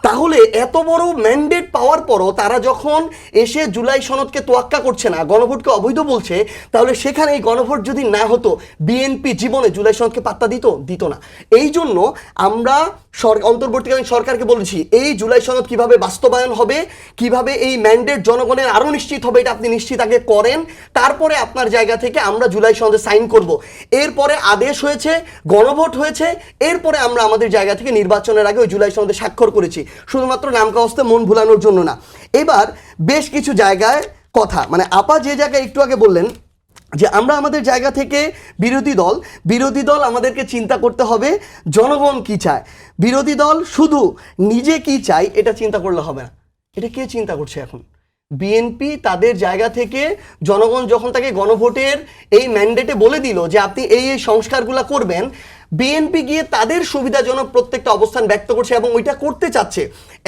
তাহলে এত বড় ম্যান্ডেট পাওয়ার পরও তারা যখন এসে জুলাই সনদকে তোয়াক্কা করছে না, গণভোটকে অবৈধ বলছে, তাহলে সেখানে এই গণভোট যদি না হতো, বিএনপি জীবনে জুলাই সনদকে পাত্তা দিত না। এই জন্য আমরা অন্তর্বর্তীকালীন সরকারকে বলেছি, এই জুলাই সনদ কিভাবে বাস্তবায়ন হবে, কিভাবে এই ম্যান্ডেট জনগণের আরো নিশ্চিত হবে, এটা আপনি নিশ্চিত আগে করেন, তারপরে আপনার জায়গা থেকে আমরা জুলাই সনদে সাইন করব। এরপরে আদেশ হয়েছে, গণভোট হয়েছে, এরপরে আমরা আমাদের জায়গা থেকে নির্বাচনের আগে ওই জুলাই সনদে স্বাক্ষর করেছি, শুধুমাত্র নাম কাগজে মন ভুলানোর জন্য না। এবার বেশ কিছু জায়গায় কথা, মানে আপা যে জায়গায় একটু আগে বললেন যে আমরা আমাদের জায়গা থেকে বিরোধী দল আমাদেরকে চিন্তা করতে হবে জনগণ কি চায়। বিরোধী দল শুধু নিজে কি চায় এটা চিন্তা করলে হবে না। এটা কে চিন্তা করছে এখন? বিএনপি তাদের জায়গা থেকে জনগণ যখন তাকে গণভোটের এই ম্যান্ডেটে বলে দিল যে আপনি এই সংস্কারগুলো করবেন, বিএনপি গিয়ে তাদের সুবিধাজনক প্রত্যেকটা অবস্থান ব্যক্ত করছে এবং ওইটা করতে চাচ্ছে।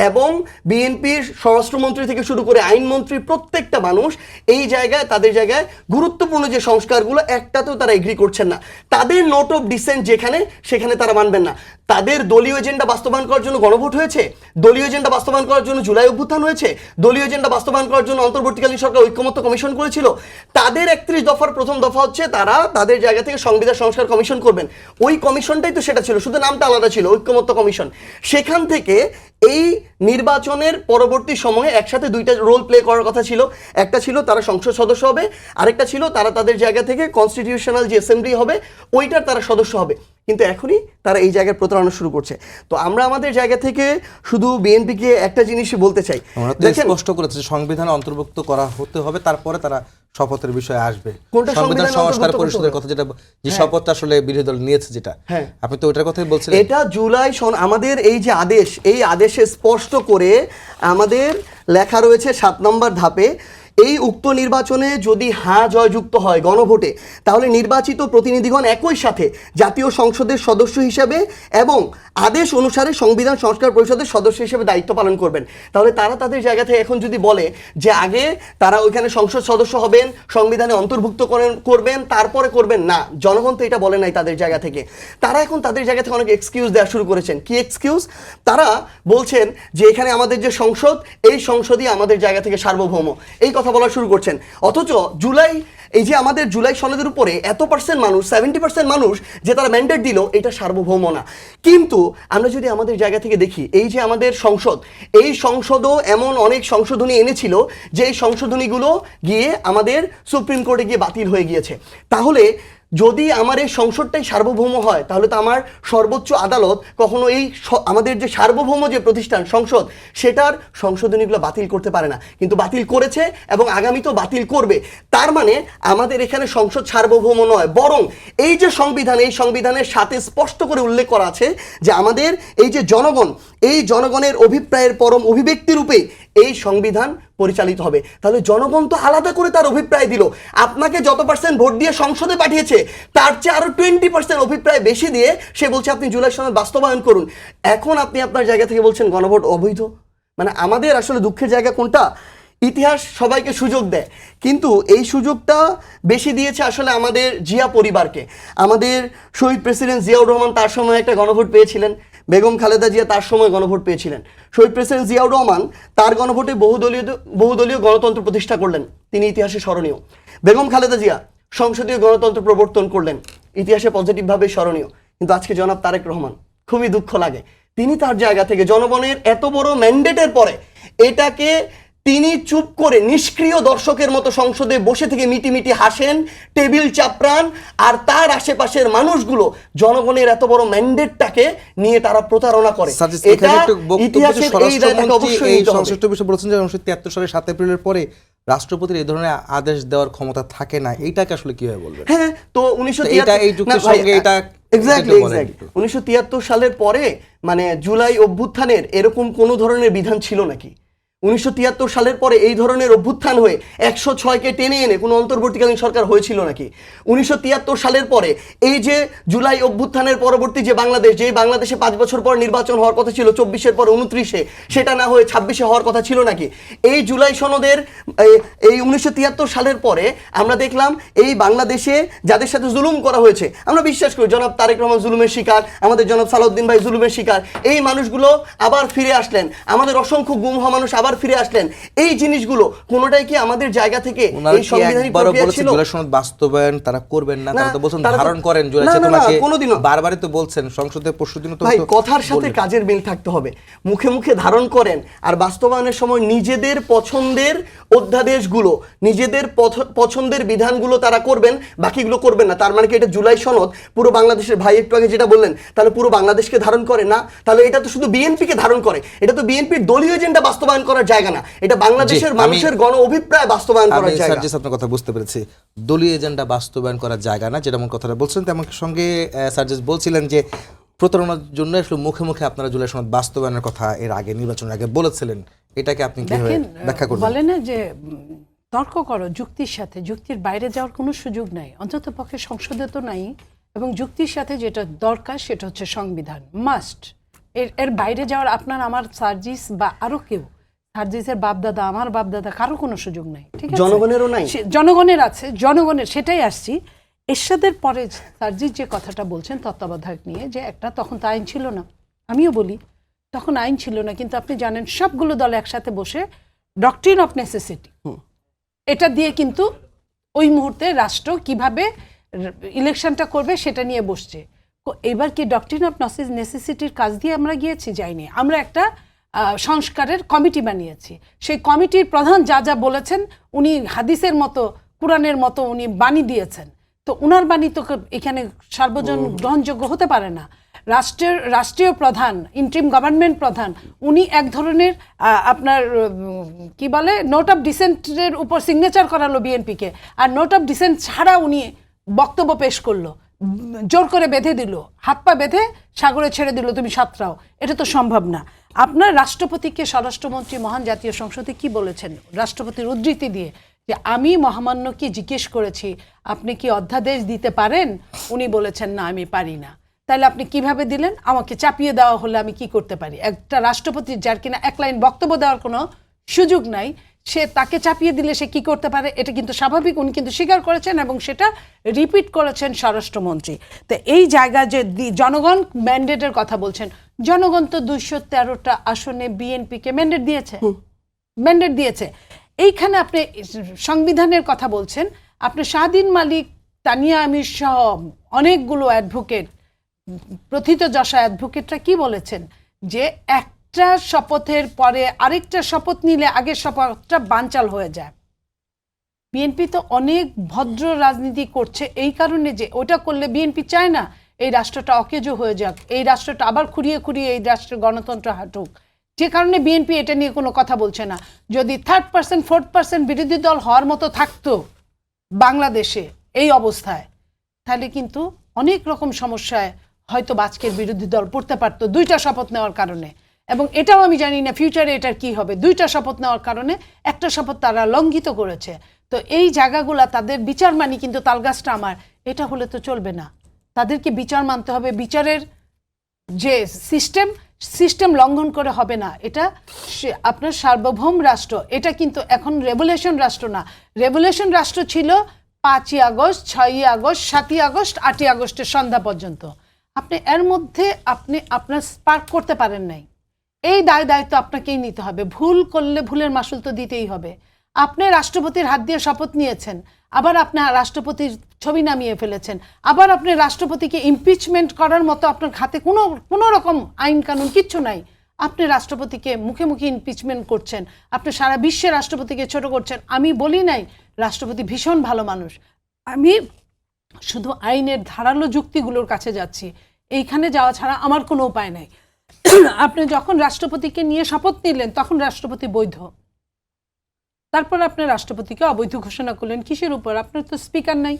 এবং বিএনপির স্বরাষ্ট্রমন্ত্রী থেকে শুরু করে আইনমন্ত্রী প্রত্যেকটা মানুষ এই জায়গায় তাদের জায়গায় গুরুত্বপূর্ণ যে সংস্কারগুলো একটাতেও তারা এগ্রি করছেন না। তাদের নোট অফ ডিসেন্ট যেখানে সেখানে তারা মানবেন না। তাদের দলীয় এজেন্ডা বাস্তবায়ন করার জন্য গণভোট হয়েছে, দলীয় এজেন্ডা বাস্তবায়ন করার জন্য জুলাই অভ্যুত্থান হয়েছে, দলীয় এজেন্ডা বাস্তবায়ন করার জন্য অন্তর্বর্তীকালীন সরকার ঐক্যমত্য কমিশন করেছিল। তাদের 31 দফার প্রথম দফা হচ্ছে তারা তাদের জায়গা থেকে সংবিধান সংস্কার কমিশন করবেন। ওই কমিশনটাই তো সেটা ছিল, শুধু নামটা আলাদা ছিল, ঐক্যমত্য কমিশন। সেখান থেকে এই নির্বাচনের পরবর্তী সময়ে একসাথে দুইটা রোল প্লে করার কথা ছিল। একটা ছিল তারা সংসদ সদস্য হবে, আরেকটা ছিল তারা তাদের জায়গা থেকে কনস্টিটিউশনাল যে অ্যাসেম্বলি হবে ওইটার তারা সদস্য হবে। কিন্তু এখনই তারা এই জায়গায় প্রতারণা শুরু করছে। তো আমরা আমাদের জায়গা থেকে শুধু বিএনপিকে একটা জিনিসই বলতে চাই, আমরা তো স্পষ্ট করেছি সংবিধানে অন্তর্ভুক্ত করা হতে হবে, তারপরে তারা শপথের বিষয়ে আসবে। কোনটা সংবিধান সংবিধানে সংস্কার অন্তর্ভুক্ত পরিষদের করতে কথা, যেটা যে শপথটা আসলে বিরোধী দল নিয়েছে, যেটা আপনি তো ওটার কথাই বলছিলেন। এটা জুলাই আমাদের এই যে আদেশ, এই আদেশে স্পষ্ট করে আমাদের লেখা রয়েছে 7 নম্বর ধাপে, এই উক্ত নির্বাচনে যদি হ্যাঁ জয়যুক্ত হয় গণভোটে, তাহলে নির্বাচিত প্রতিনিধিগণ একই সাথে জাতীয় সংসদের সদস্য হিসেবে এবং আদেশ অনুসারে সংবিধান সংস্কার পরিষদের সদস্য হিসেবে দায়িত্ব পালন করবেন। তাহলে তারা তাদের জায়গা থেকে এখন যদি বলে যে আগে তারা ওইখানে সংসদ সদস্য হবেন, সংবিধানে অন্তর্ভুক্ত করবেন, তারপরে করবেন না, জনগণ তো এটা বলে নাই তাদের জায়গা থেকে। তারা এখন তাদের জায়গা থেকে অনেক এক্সকিউজ দেওয়া শুরু করেছেন। কি এক্সকিউজ? তারা বলছেন যে এখানে আমাদের যে সংসদ, এই সংসদই আমাদের জায়গা থেকে সার্বভৌম, এই কথা বলা শুরু করছেন। অথচ এই যে আমাদের জুলাই সনদের উপরে এত পার্সেন্ট মানুষ, 70% মানুষ যে তারা ম্যান্ডেট দিল, এটা সার্বভৌম না। কিন্তু আমরা যদি আমাদের জায়গা থেকে দেখি, এই যে আমাদের সংসদ, এই সংসদও এমন অনেক সংশোধনী এনেছিল যে এই সংশোধনীগুলো গিয়ে আমাদের সুপ্রিম কোর্টে গিয়ে বাতিল হয়ে গিয়েছে। তাহলে যদি আমার এই সংসদটাই সার্বভৌম হয়, তাহলে তো আমার সর্বোচ্চ আদালত কখনো এই আমাদের যে সার্বভৌম যে প্রতিষ্ঠান সংসদ, সেটার সংশোধনীগুলো বাতিল করতে পারে না। কিন্তু বাতিল করেছে এবং আগামীতেও বাতিল করবে। তার মানে আমাদের এখানে সংসদ সার্বভৌম নয়, বরং এই যে সংবিধান, এই সংবিধানের সাথে স্পষ্ট করে উল্লেখ করা আছে যে আমাদের এই যে জনগণ, এই জনগণের অভিপ্রায়ের পরম অভিব্যক্তি রূপে এই সংবিধান পরিচালিত হবে। তাহলে জনগণ তো আলাদা করে তার অভিপ্রায় দিল। আপনাকে যত পার্সেন্ট ভোট দিয়ে সংসদে পাঠিয়েছে, তার চেয়ে আরো 20% অভিপ্রায় বেশি দিয়ে সে বলছে আপনি জুলাই সনদ বাস্তবায়ন করুন। এখন আপনি আপনার জায়গা থেকে বলছেন গণভোট অবৈধ। মানে আমাদের আসলে দুঃখের জায়গা কোনটা? ইতিহাস সবাইকে সুযোগ দেয়, কিন্তু এই সুযোগটা বেশি দিয়েছে আসলে আমাদের জিয়া পরিবারকে। আমাদের শহীদ প্রেসিডেন্ট জিয়াউর রহমান তার সময় একটা গণভোট পেয়েছিলেন, বেগম খালেদা জিয়া তার সময় গণভোট পেয়েছিলেন। শহীদ প্রেসিডেন্ট জিয়াউর রহমান তার গণভোটে বহুদলীয় গণতন্ত্র প্রতিষ্ঠা করলেন, তিনি ইতিহাসে স্মরণীয়। বেগম খালেদা জিয়া সংসদীয় গণতন্ত্র প্রবর্তন করলেন, ইতিহাসে পজিটিভভাবে স্মরণীয়। কিন্তু আজকে জনাব তারেক রহমান, খুবই দুঃখ লাগে, তিনি তার জায়গা থেকে জনগণের এত বড় ম্যান্ডেটের পরে এটাকে তিনি চুপ করে নিষ্ক্রিয় দর্শকের মতো সংসদে বসে থেকে মিটিমিটি হাসেন, টেবিল চাপড়ান, আর তার আশেপাশের মানুষগুলো জনগণের এত বড় ম্যান্ডেটটাকে নিয়ে তারা প্রতারণা করে। এটা ইতিহাসের এই দায়টাকে অবশ্যই নিতে হবে। সংশ্লিষ্ট বিষয় বলেছেন যে 1973 সালের 7 এপ্রিলের পরে রাষ্ট্রপতির এই ধরনের আদেশ দেওয়ার ক্ষমতা থাকে না, এইটাকে আসলে কিভাবে বলবেন? হ্যাঁ, তো 1973 সালের পরে মানে জুলাই অভ্যুত্থানের এরকম কোনো ধরনের বিধান ছিল নাকি? 1973 সালের পরে এই ধরনের অভ্যুত্থান হয়ে 106কে টেনে এনে কোনো অন্তর্বর্তীকালীন সরকার হয়েছিল নাকি? 1973 সালের পরে এই যে জুলাই অভ্যুত্থানের পরবর্তী যে বাংলাদেশ, যে বাংলাদেশে 5 বছর পর নির্বাচন হওয়ার কথা ছিল 24-এর পর 29-এ, সেটা না হয়ে 26-এ হওয়ার কথা ছিল নাকি? এই জুলাই সনদের এই 1973 সালের পরে আমরা দেখলাম এই বাংলাদেশে যাদের সাথে জুলুম করা হয়েছে, আমরা বিশ্বাস করি জনাব তারেক রহমান জুলুমের শিকার, আমাদের জনাব সালাউদ্দিন ভাই জুলুমের শিকার, এই মানুষগুলো আবার ফিরে আসলেন, আমাদের অসংখ্য গুম হওয়া মানুষ আবার ফিরে আসলেন। এই জিনিসগুলো কোনোটাই কি আমাদের জায়গা থেকে এই সাংবিধানিক প্রক্রিয়া ছিল? জুলাই সনদ বাস্তবায়ন তারা করবেন না, তারা তো বলছেন ধারণ করেন জুলাই চেতনাকে, বারবারই তো বলছেন সংসদে পরশুদিন তো ভাই কথার সাথে কাজের মিল থাকতে হবে। মুখে মুখে ধারণ করেন আর বাস্তবায়নের সময় নিজেদের পছন্দের অধ্যাদেশগুলো, নিজেদের পছন্দের বিধানগুলো তারা করবেন, বাকিগুলো করবেন না। তার মানে কি এটা জুলাই সনদ পুরো বাংলাদেশের, ভাই একটু আগে যেটা বললেন, তাহলে পুরো বাংলাদেশকে ধারণ করে না? তাহলে এটা তো শুধু বিএনপিকে ধারণ করে, এটা তো বিএনপির দলীয় এজেন্ডা বাস্তবায়ন করার জায়গা না, এটা বাংলাদেশের মানুষের গণ অভিপ্রায় বাস্তবায়ন করার জায়গা। স্যার, আপনার কথা বুঝতে পেরেছি, দলীয় এজেন্ডা বাস্তবায়ন করার জায়গা না, যেমন কথাটা বলছেন তেমন সঙ্গে স্যার বলছিলেন যে প্রতারণার জন্য আসলে মুখে মুখে আপনারা জুলাই সনদ বাস্তবায়নের কথা এর আগে নির্বাচনের আগে বলেছিলেন, এটাকে আপনি কিভাবে দেখেন ব্যাখ্যা করবেন? বলে না যে তর্ক করো যুক্তির সাথে, যুক্তির বাইরে যাওয়ার কোনো সুযোগ নাই, অন্তত পক্ষে সংসদে তো নাই। এবং যুক্তির সাথে যেটা দরকার সেটা হচ্ছে সংবিধান মাস্ট। এর বাইরে যাওয়ার আপনার আমার সার্জিস বা আরো কেউ, সার্জিসের বাপদাদা আমার বাপদাদা কারো কোনো সুযোগ নাই, ঠিক আছে? জনগণেরও নাই? জনগণের আছে, জনগণের, সেটাই আসছি। এরশাদের পরে সার্জিস যে কথাটা বলছেন তত্ত্বাবধায়ক নিয়ে, যে একটা তখন তো আইন ছিল না, আমিও বলি তখন আইন ছিল না, কিন্তু আপনি জানেন সবগুলো দল একসাথে বসে ডক্ট্রিন অফ নেসেসিটি এটা দিয়ে কিন্তু ওই মুহূর্তে রাষ্ট্র কিভাবে ইলেকশনটা করবে সেটা নিয়ে বসছে। এবার কি ডক্ট্রিন অফ নেসেসিটির কাজ দিয়ে আমরা গিয়েছি? যাইনি। আমরা একটা সংস্কারের কমিটি বানিয়েছি, সেই কমিটির প্রধান যা যা বলেছেন উনি হাদিসের মতো কুরআনের মতো উনি বাণী দিয়েছেন, তো উনার বাণী তো এখানে সার্বজন গ্রহণযোগ্য হতে পারে না। রাষ্ট্রীয় প্রধান, ইন্টারিম গভর্নমেন্ট প্রধান, উনি এক ধরনের আপনার কি বলে নোট অফ ডিসেন্টের উপর সিগনেচার করালো বিএনপিকে, আর নোট অফ ডিসেন্ট ছাড়া উনি বক্তব্য পেশ করলো, জোর করে বেঁধে দিল, হাত পা বেঁধে সাগরে ছেড়ে দিল তুমি সাঁতরাও। এটা তো সম্ভব না। আপনার রাষ্ট্রপতিকে স্বরাষ্ট্রমন্ত্রী মহান জাতীয় সংসদে কি বলেছেন, রাষ্ট্রপতির উদ্ধৃতি দিয়ে, যে আমি মহামান্যকে জিজ্ঞেস করেছি আপনি কি অধ্যাদেশ দিতে পারেন, উনি বলেছেন না আমি পারি না। তাহলে আপনি কিভাবে দিলেন? আমাকে চাপিয়ে দেওয়া হলে আমি কি করতে পারি? একটা রাষ্ট্রপতির যার কিনা এক লাইন বক্তব্য দেওয়ার কোনো সুযোগ নাই, সে তাকে চাপিয়ে দিলে সে কি করতে পারে? এটা কিন্তু স্বাভাবিক। উনি কিন্তু স্বীকার করেছেন এবং সেটা রিপিট করেছেন স্বরাষ্ট্রমন্ত্রী। তো এই জায়গায় যে জনগণ ম্যান্ডেটের কথা বলছেন, জনগণ তো 213টা আসনে বিএনপিকে ম্যান্ডেট দিয়েছে। এইখানে আপনি সংবিধানের কথা বলছেন, আপনি শাহদিন মালিক, তানিয়া আমির সহ অনেকগুলো অ্যাডভোকেট, প্রথিতযশা অ্যাডভোকেটরা কি বলেছেন, যে একটা শপথের পরে আরেকটা শপথ নিলে আগের শপথটা বানচাল হয়ে যায়। বিএনপি তো অনেক ভদ্র রাজনীতি করছে এই কারণে যে ওটা করলে বিএনপি চায় না এই রাষ্ট্রটা অকেজো হয়ে যাক, এই রাষ্ট্রটা আবার খুঁড়িয়ে এই রাষ্ট্রের গণতন্ত্র হাঁটুক, যে কারণে বিএনপি এটা নিয়ে কোনো কথা বলছে না। যদি 3%, 4% বিরোধী দল হওয়ার মতো থাকতো বাংলাদেশে এই অবস্থায়, তাহলে কিন্তু অনেক রকম সমস্যায় হয়তো আজকের বিরোধী দল পড়তে পারতো 2টা শপথ নেওয়ার কারণে। এবং এটাও আমি জানি না ফিউচারে এটার কি হবে, 2টা শপথ নেওয়ার কারণে একটা শপথ তারা লঙ্ঘিত করেছে। তো এই জায়গাগুলা তাদের বিচার মানি, কিন্তু তালগাছটা আমার, এটা হলে তো চলবে না। তাদেরকে বিচার মানতে হবে, বিচারের যে সিস্টেম লঙ্ঘন করে হবে না। এটা আপনার সার্বভৌম রাষ্ট্র, এটা কিন্তু এখন রেভুলেশন রাষ্ট্র না। রেভুলেশন রাষ্ট্র ছিল 5ই আগস্ট, 6ই আগস্ট, 7ই আগস্ট, 8ই আগস্টের সন্ধ্যা পর্যন্ত। আপনি এর মধ্যে আপনি আপনার স্পার্ক করতে পারেন নাই, এই দায়িত্ব আপনাকেই নিতে হবে। ভুল করলে ভুলের মাসুল তো দিতেই হবে। আপনি রাষ্ট্রপতির হাত দিয়ে শপথ নিয়েছেন, আবার আপনি রাষ্ট্রপতির ছবি নামিয়ে ফেলেছেন, আবার আপনি রাষ্ট্রপতিকে ইমপিচমেন্ট করার মতো আপনার হাতে কোনো রকম আইন কানুন কিচ্ছু নাই। আপনি রাষ্ট্রপতিকে মুখে মুখে ইমপিচমেন্ট করছেন, আপনি সারা বিশ্বে রাষ্ট্রপতিকে ছোট করছেন। আমি বলি নাই রাষ্ট্রপতি ভীষণ ভালো মানুষ, আমি শুধু আইনের ধারালো যুক্তিগুলোর কাছে যাচ্ছি, এইখানে যাওয়া ছাড়া আমার কোনো উপায় নাই। আপনি যখন রাষ্ট্রপতিকে নিয়ে শপথ নিলেন তখন রাষ্ট্রপতি বৈধ, তারপর আপনি রাষ্ট্রপতিকে অবৈধ ঘোষণা করলেন কিসের উপর? আপনার তো স্পিকার নাই,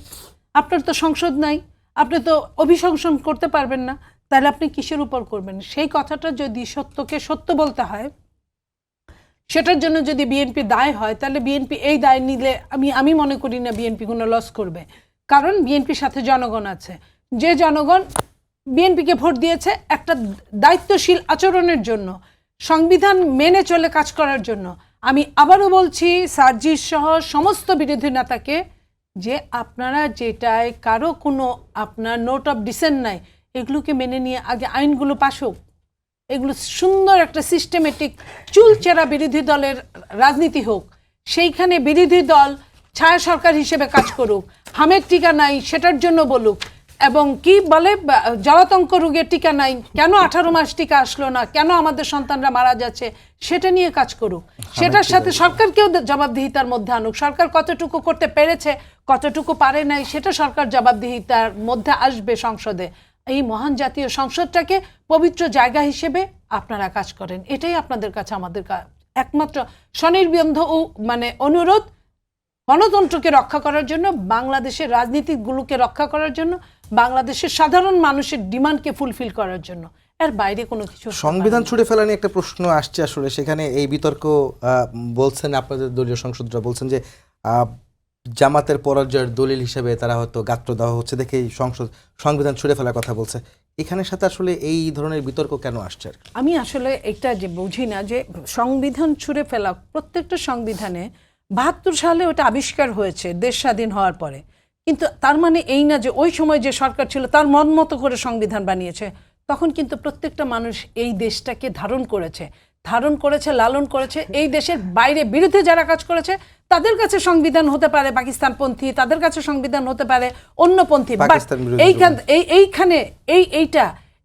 আপনার তো সংসদ নাই, আপনি তো অভিশংসন করতে পারবেন না, তাহলে আপনি কিসের উপর করবেন? সেই কথাটা যদি সত্যকে সত্য বলতে হয়, সেটার জন্য যদি বিএনপি দায় হয়, তাহলে বিএনপি এই দায় নিলে আমি মনে করি না বিএনপি কোনো লস করবে। কারণ বিএনপির সাথে জনগণ আছে, যে জনগণ বিএনপিকে ভোট দিয়েছে একটা দায়িত্বশীল আচরণের জন্য, সংবিধান মেনে চলে কাজ করার জন্য। আমি আবারও বলছি সার্জিস সহ সমস্ত বিরোধী নেতাকে, যে আপনারা যেটায় কারো কোনো আপনার নোট অফ ডিসেন্ট নাই, এগুলোকে মেনে নিয়ে আগে আইনগুলো পাস হোক, এগুলো সুন্দর একটা সিস্টেমেটিক চুলচেরা বিরোধী দলের রাজনীতি হোক, সেইখানে বিরোধী দল ছায়া সরকার হিসেবে কাজ করুক, হামের টিকা নাই সেটার জন্য বলুক, এবং কি বলে জলাতঙ্ক রোগের টিকা নাই, কেন 18 মাস টিকা আসলো না, কেন আমাদের সন্তানরা মারা যাচ্ছে, সেটা নিয়ে কাজ করুক। সেটার সাথে সরকারকেও জবাবদিহিতার মধ্যে আনুক। সরকার কতটুকু করতে পেরেছে, কতটুকু পারে নাই, সেটা সরকার জবাবদিহিতার মধ্যে আসবে সংসদে। এই মহান জাতীয় সংসদটাকে পবিত্র জায়গা হিসেবে আপনারা কাজ করেন, এটাই আপনাদের কাছে আমাদের একমাত্র স্বনির্বন্ধ ও অনুরোধ। গণতন্ত্রকে রক্ষা করার জন্য, বাংলাদেশের রাজনীতিগুলোকে রক্ষা করার জন্য, বাংলাদেশের সাধারণ মানুষের ডিমান্ডকে ফুলফিল করার জন্য এর বাইরে কোনো কিছু হতে পারে সংবিধান না। ছুঁড়ে ফেলা নিয়ে একটা প্রশ্ন আসছে আসলে, সেখানে এই বিতর্ক বলছেন আপনাদের দলীয় সংসদরা বলছেন যে জামাতের পরাজয়ের দলিল হিসেবে তারা হয়তো গাত্র দেওয়া হচ্ছে দেখে এই সংবিধান ছুঁড়ে ফেলার কথা বলছে। এখানের সাথে আসলে এই ধরনের বিতর্ক কেন আসছে আর কি? আমি আসলে এটা যে বুঝি না যে সংবিধান ছুঁড়ে ফেলা, প্রত্যেকটা সংবিধানে ৭২ সালে ওটা আবিষ্কার হয়েছে দেশ স্বাধীন হওয়ার পরে, কিন্তু তার মানে এই না যে ওই সময় যে সরকার ছিল তার মন মতো করে সংবিধান বানিয়েছে। তখন কিন্তু প্রত্যেকটা মানুষ এই দেশটাকে ধারণ করেছে, লালন করেছে। এই দেশের বাইরে বিরুদ্ধে যারা কাজ করেছে তাদের কাছে সংবিধান হতে পারে পাকিস্তানপন্থী, তাদের কাছে সংবিধান হতে পারে অন্যপন্থী, পাকিস্তান বিরোধী এইখানে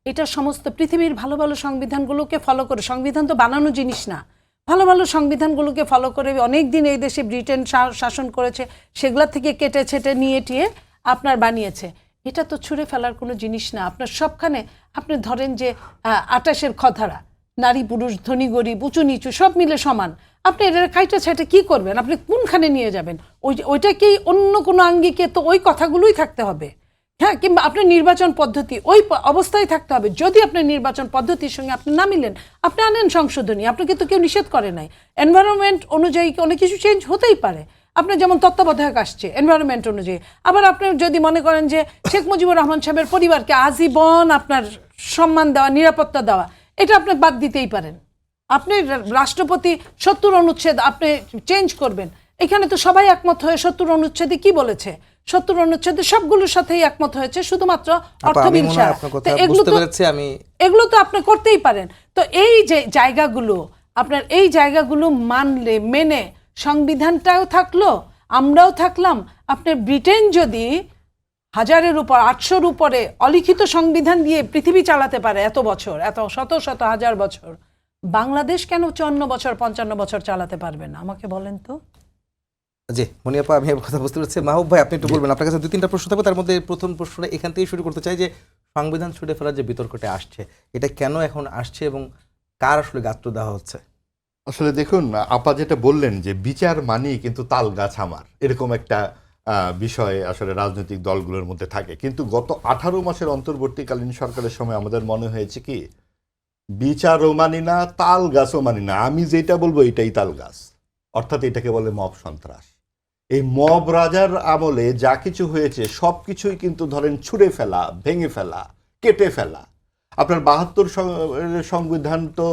এটা সমস্ত পৃথিবীর ভালো ভালো সংবিধানগুলোকে ফলো করে, সংবিধান তো বানানো জিনিস না, ভালো ভালো সংবিধানগুলোকে ফলো করে অনেক দিন এই দেশে ব্রিটেন শাসন করেছে, সেগুলা থেকে কেটে ছেটে নিয়ে টিয়ে আপনার বানিয়েছে। এটা তো ছুঁড়ে ফেলার কোনো জিনিস না। আপনার সবখানে আপনি ধরেন যে ২৮-এর খধারা, নারী পুরুষ ধনী গরিব উঁচু নিচু সব মিলে সমান, আপনি এটা কাইটা ছেটে কি করবেন? আপনি কোনখানে নিয়ে যাবেন? ওইটাকেই অন্য কোনো আঙ্গিকে তো ওই কথাগুলোই থাকতে হবে। হ্যাঁ, কিংবা আপনার নির্বাচন পদ্ধতি ওই অবস্থায় থাকতে হবে। যদি আপনার নির্বাচন পদ্ধতির সঙ্গে আপনি না মিলেন, আপনি আনেন সংশোধনী, আপনাকে তো কেউ নিষেধ করে নাই। এনভায়রনমেন্ট অনুযায়ী অনেক কিছু চেঞ্জ হতেই পারে। আপনার যেমন তত্ত্বাবধায়ক আসছে এনভায়রনমেন্ট অনুযায়ী, আবার আপনি যদি মনে করেন যে শেখ মুজিবুর রহমান সাহেবের পরিবারকে আজীবন আপনার সম্মান দেওয়া, নিরাপত্তা দেওয়া, এটা আপনি বাদ দিতেই পারেন। আপনি রাষ্ট্রপতি ৭০ অনুচ্ছেদ আপনি চেঞ্জ করবেন, এখানে তো সবাই একমত হয়ে ৭০ অনুচ্ছেদে কি বলেছে, ৭০ অনুচ্ছেদে সবগুলোর সাথেই একমত হয়েছে, শুধুমাত্র অর্থবিদ ছাড়া। তো এগুলো তো আপনি করতেই পারেন। তো এই যে জায়গাগুলো, আপনার এই জায়গাগুলো মানলে, মেনে সংবিধানটাও থাকলো, আমরাও থাকলাম। আপনার ব্রিটেন যদি ১০০০-এর উপর ৮০০-র উপরে অলিখিত সংবিধান দিয়ে পৃথিবী চালাতে পারে এত বছর, এত শত শত হাজার বছর, বাংলাদেশ কেন ৫৪ বছর ৫৫ বছর চালাতে পারবে না? আমাকে বলেন তো। জি মনিয়াপা, আমি কথা বুঝতে পারছি। মাহবুব ভাই, আপনি একটু বলবেন, আপনার কাছে ২-৩টা প্রশ্ন থাকবে, তার মধ্যে প্রথম প্রশ্নটা এখান থেকেই শুরু করতে চাই যে সংবিধান ছুঁড়ে ফেলার যে বিতর্কটা আসছে, এটা কেন এখন আসছে এবং কার আসলে গাত্র দেওয়া হচ্ছে? আসলে দেখুন, আপা যেটা বললেন যে বিচার মানেই কিন্তু তাল গাছ আমার, এরকম একটা বিষয় আসলে রাজনৈতিক দলগুলোর মধ্যে থাকে। কিন্তু গত 18 মাসের অন্তর্বর্তীকালীন সরকারের সময় আমাদের মনে হয়েছে কি, বিচারও মানি না, তাল গাছও মানি না, আমি যেটা বলবো এটাই তাল গাছ। অর্থাৎ এটাকে বলে মব সন্ত্রাস। এই মব রাজার আমলে যা কিছু হয়েছে সব কিছুই কিন্তু ধরেন ছুঁড়ে ফেলা, ভেঙে ফেলা, কেটে ফেলা। আপনার ৭২ সংবিধান তো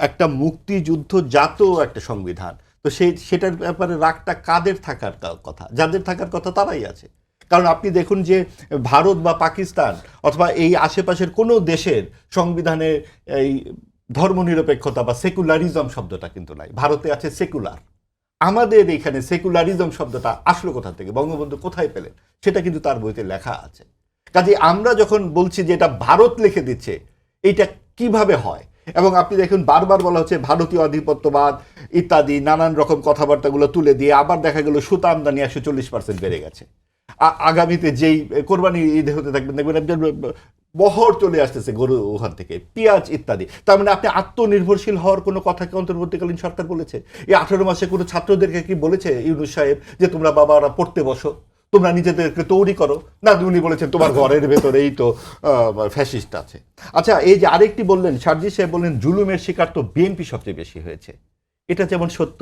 একটা মুক্তিযুদ্ধ জাত একটা সংবিধান। তো সেটার ব্যাপারে রাগটা কাদের থাকার কথা? যাদের থাকার কথা তারাই আছে। কারণ আপনি দেখুন যে ভারত বা পাকিস্তান অথবা এই আশেপাশের কোনো দেশের সংবিধানে এই ধর্মনিরপেক্ষতা বা সেকুলারিজম শব্দটা কিন্তু নাই। ভারতে আছে সেকুলার। আমাদের এখানে সেকুলারিজম শব্দটা আসলো কোথা থেকে, বঙ্গবন্ধু কোথায় পেলেন, সেটা কিন্তু তার বইতে লেখা আছে। কাজে আমরা যখন বলছি যে এটা ভারত লিখে দিচ্ছে, এইটা কিভাবে হয়? এবং আপনি দেখুন বারবার বলা হচ্ছে ভারতীয় আধিপত্যবাদ ইত্যাদি নানান রকম কথাবার্তাগুলো তুলে দিয়ে আবার দেখা গেল সুতা আমদানি 140% বেড়ে গেছে। আগামীতে যেই কোরবানি ঈদ হতে থাকবেন দেখবেন বহর চলে আসতেছে গরু ওখান থেকে, পেঁয়াজ ইত্যাদি। তার মানে আপনি আত্মনির্ভরশীল হওয়ার কোনো কথা কি অন্তর্বর্তীকালীন সরকার বলেছে? এই 18 মাসে কোনো ছাত্রদেরকে কি বলেছে ইউনূস সাহেব যে তোমরা বাবারা পড়তে বসো, তোমরা নিজেদেরকে তৈরি করো? না, উনি বলেছেন তোমার ঘরের ভেতরেই তো ফ্যাসিস্ট আছে। আচ্ছা, এই যে আরেকটি বললেন, সার্জি সাহেব বললেন জুলুমের শিকার তো বিএনপি সবচেয়ে বেশি হয়েছে। এটা যেমন সত্য,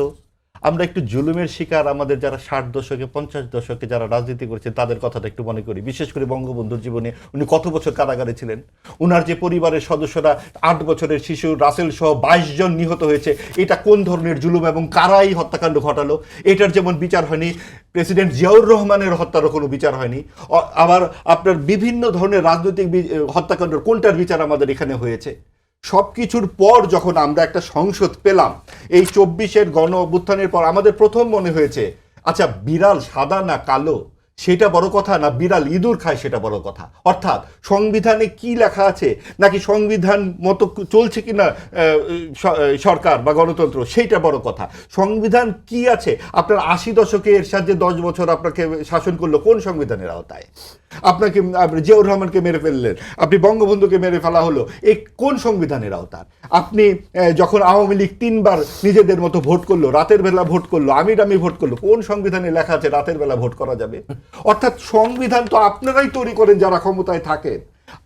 আমরা একটু জুলুমের শিকার আমাদের যারা 60 দশকে 50 দশকে যারা রাজনীতি করেছেন তাদের কথাটা একটু মনে করি। বিশেষ করে বঙ্গবন্ধুর জীবনে উনি কত বছর কারাগারে ছিলেন, উনার যে পরিবারের সদস্যরা 8 বছরের শিশু রাসেল সহ 22 জন নিহত হয়েছে, এটা কোন ধরনের জুলুম এবং কারাই হত্যাকাণ্ড ঘটালো? এটার যেমন বিচার হয়নি, প্রেসিডেন্ট জিয়াউর রহমানের হত্যারও কোনো বিচার হয়নি। আবার আপনার বিভিন্ন ধরনের রাজনৈতিক হত্যাকাণ্ড কোনটার বিচার আমাদের এখানে হয়েছে? সব কিছুর পর যখন আমরা একটা সংসদ পেলাম, এই 24-এর গণ অভ্যুত্থানের পর আমাদের প্রথম মনে হয়েছে আচ্ছা বিড়াল সাদা না কালো সেটা বড় কথা, না বিড়াল ইঁদুর খায় সেটা বড় কথা। অর্থাৎ সংবিধানে কি লেখা আছে নাকি সংবিধান মতো চলছে কিনা সরকার বা গণতন্ত্র সেইটা বড় কথা। সংবিধান কি আছে? আপনার 80 দশকে এরশাদ যে 10 বছর আপনাকে শাসন করলো কোন সংবিধানের আওতায়? আপনাকে জিয়াউর রহমানকে মেরে ফেললেন, আপনি বঙ্গবন্ধুকে মেরে ফেলা হলো, এই কোন সংবিধানের আওতার? আপনি যখন আওয়ামী লীগ 3 বার নিজেদের মতো ভোট করলো, রাতের বেলা ভোট করলো, আমি ভোট করলো, কোন সংবিধানে লেখা আছে রাতের বেলা ভোট করা যাবে? অর্থাৎ সংবিধান তো আপনারাই তৈরি করেন যারা ক্ষমতায় থাকেন।